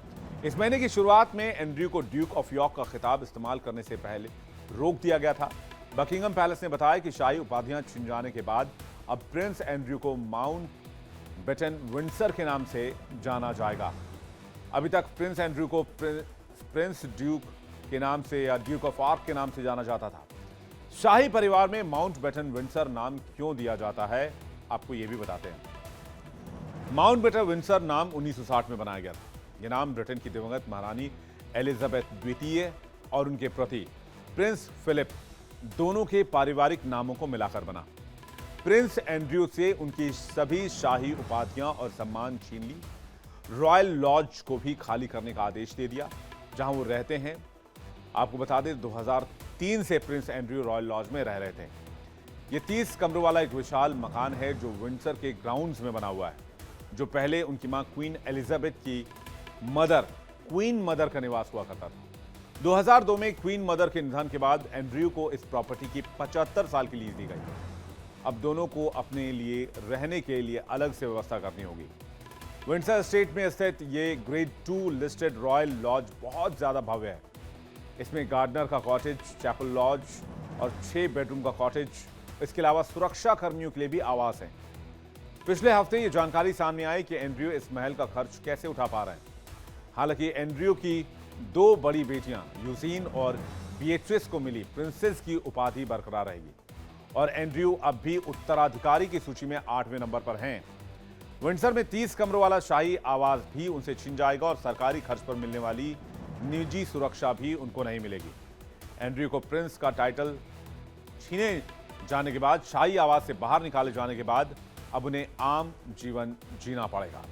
इस महीने की शुरुआत में एंड्रयू को ड्यूक ऑफ यॉर्क का खिताब इस्तेमाल करने से पहले रोक दिया गया था। बकिंगम पैलेस ने बताया कि शाही उपाधियां छिन जाने के बाद अब प्रिंस एंड्रयू को माउंटबेटन विंडसर के नाम से जाना जाएगा। अभी तक प्रिंस एंड्रयू को प्रिंस ड्यूक के नाम से या ड्यूक ऑफ यॉर्क के नाम से जाना जाता था। शाही परिवार में माउंटबेटन विंडसर नाम क्यों दिया जाता है, आपको यह भी बताते हैं। माउंटबेटन विंडसर नाम 1960 में बनाया गया था। यह नाम ब्रिटेन की दिवंगत महारानी एलिजाबेथ द्वितीय और उनके पति प्रिंस फिलिप दोनों के पारिवारिक नामों को मिलाकर बना। प्रिंस एंड्रयू से उनकी सभी शाही उपाधियां और सम्मान छीन ली। रॉयल लॉज को भी खाली करने का आदेश दे दिया, जहां वो रहते हैं। आपको बता दें, 2003 से प्रिंस एंड्रयू रॉयल लॉज में रह रहे थे। ये 30 कमरों वाला एक विशाल मकान है जो विंडसर के ग्राउंड्स में बना हुआ है, जो पहले उनकी मां क्वीन एलिजाबेथ की क्वीन मदर का निवास हुआ करता था। 2002 में क्वीन मदर के निधन के बाद एंड्रयू को इस प्रॉपर्टी की 75 साल की लीज दी गई। अब दोनों को अपने लिए रहने के लिए अलग से व्यवस्था करनी होगी। विंडसर स्टेट में स्थित ये ग्रेड 2 लिस्टेड रॉयल लॉज बहुत ज्यादा भव्य है। इसमें गार्डनर का कॉटेज, चैपल लॉज और 6 बेडरूम का कॉटेज, इसके अलावा सुरक्षा कर्मियों के लिए भी आवास है। पिछले हफ्ते ये जानकारी सामने आई कि एंड्रयू इस महल का खर्च कैसे उठा पा रहे हैं। हालांकि एंड्रयू की 2 बड़ी बेटियां यूजीन और बीएट्रिस को मिली प्रिंसेस की उपाधि बरकरार रहेगी और एंड्रयू अब भी उत्तराधिकारी की सूची में 8वें नंबर पर हैं। विंडसर में 30 कमरों वाला शाही आवास भी उनसे छिन जाएगा और सरकारी खर्च पर मिलने वाली निजी सुरक्षा भी उनको नहीं मिलेगी। एंड्रयू को प्रिंस का टाइटल छीने जाने के बाद, शाही आवास से बाहर निकाले जाने के बाद अब उन्हें आम जीवन जीना पड़ेगा।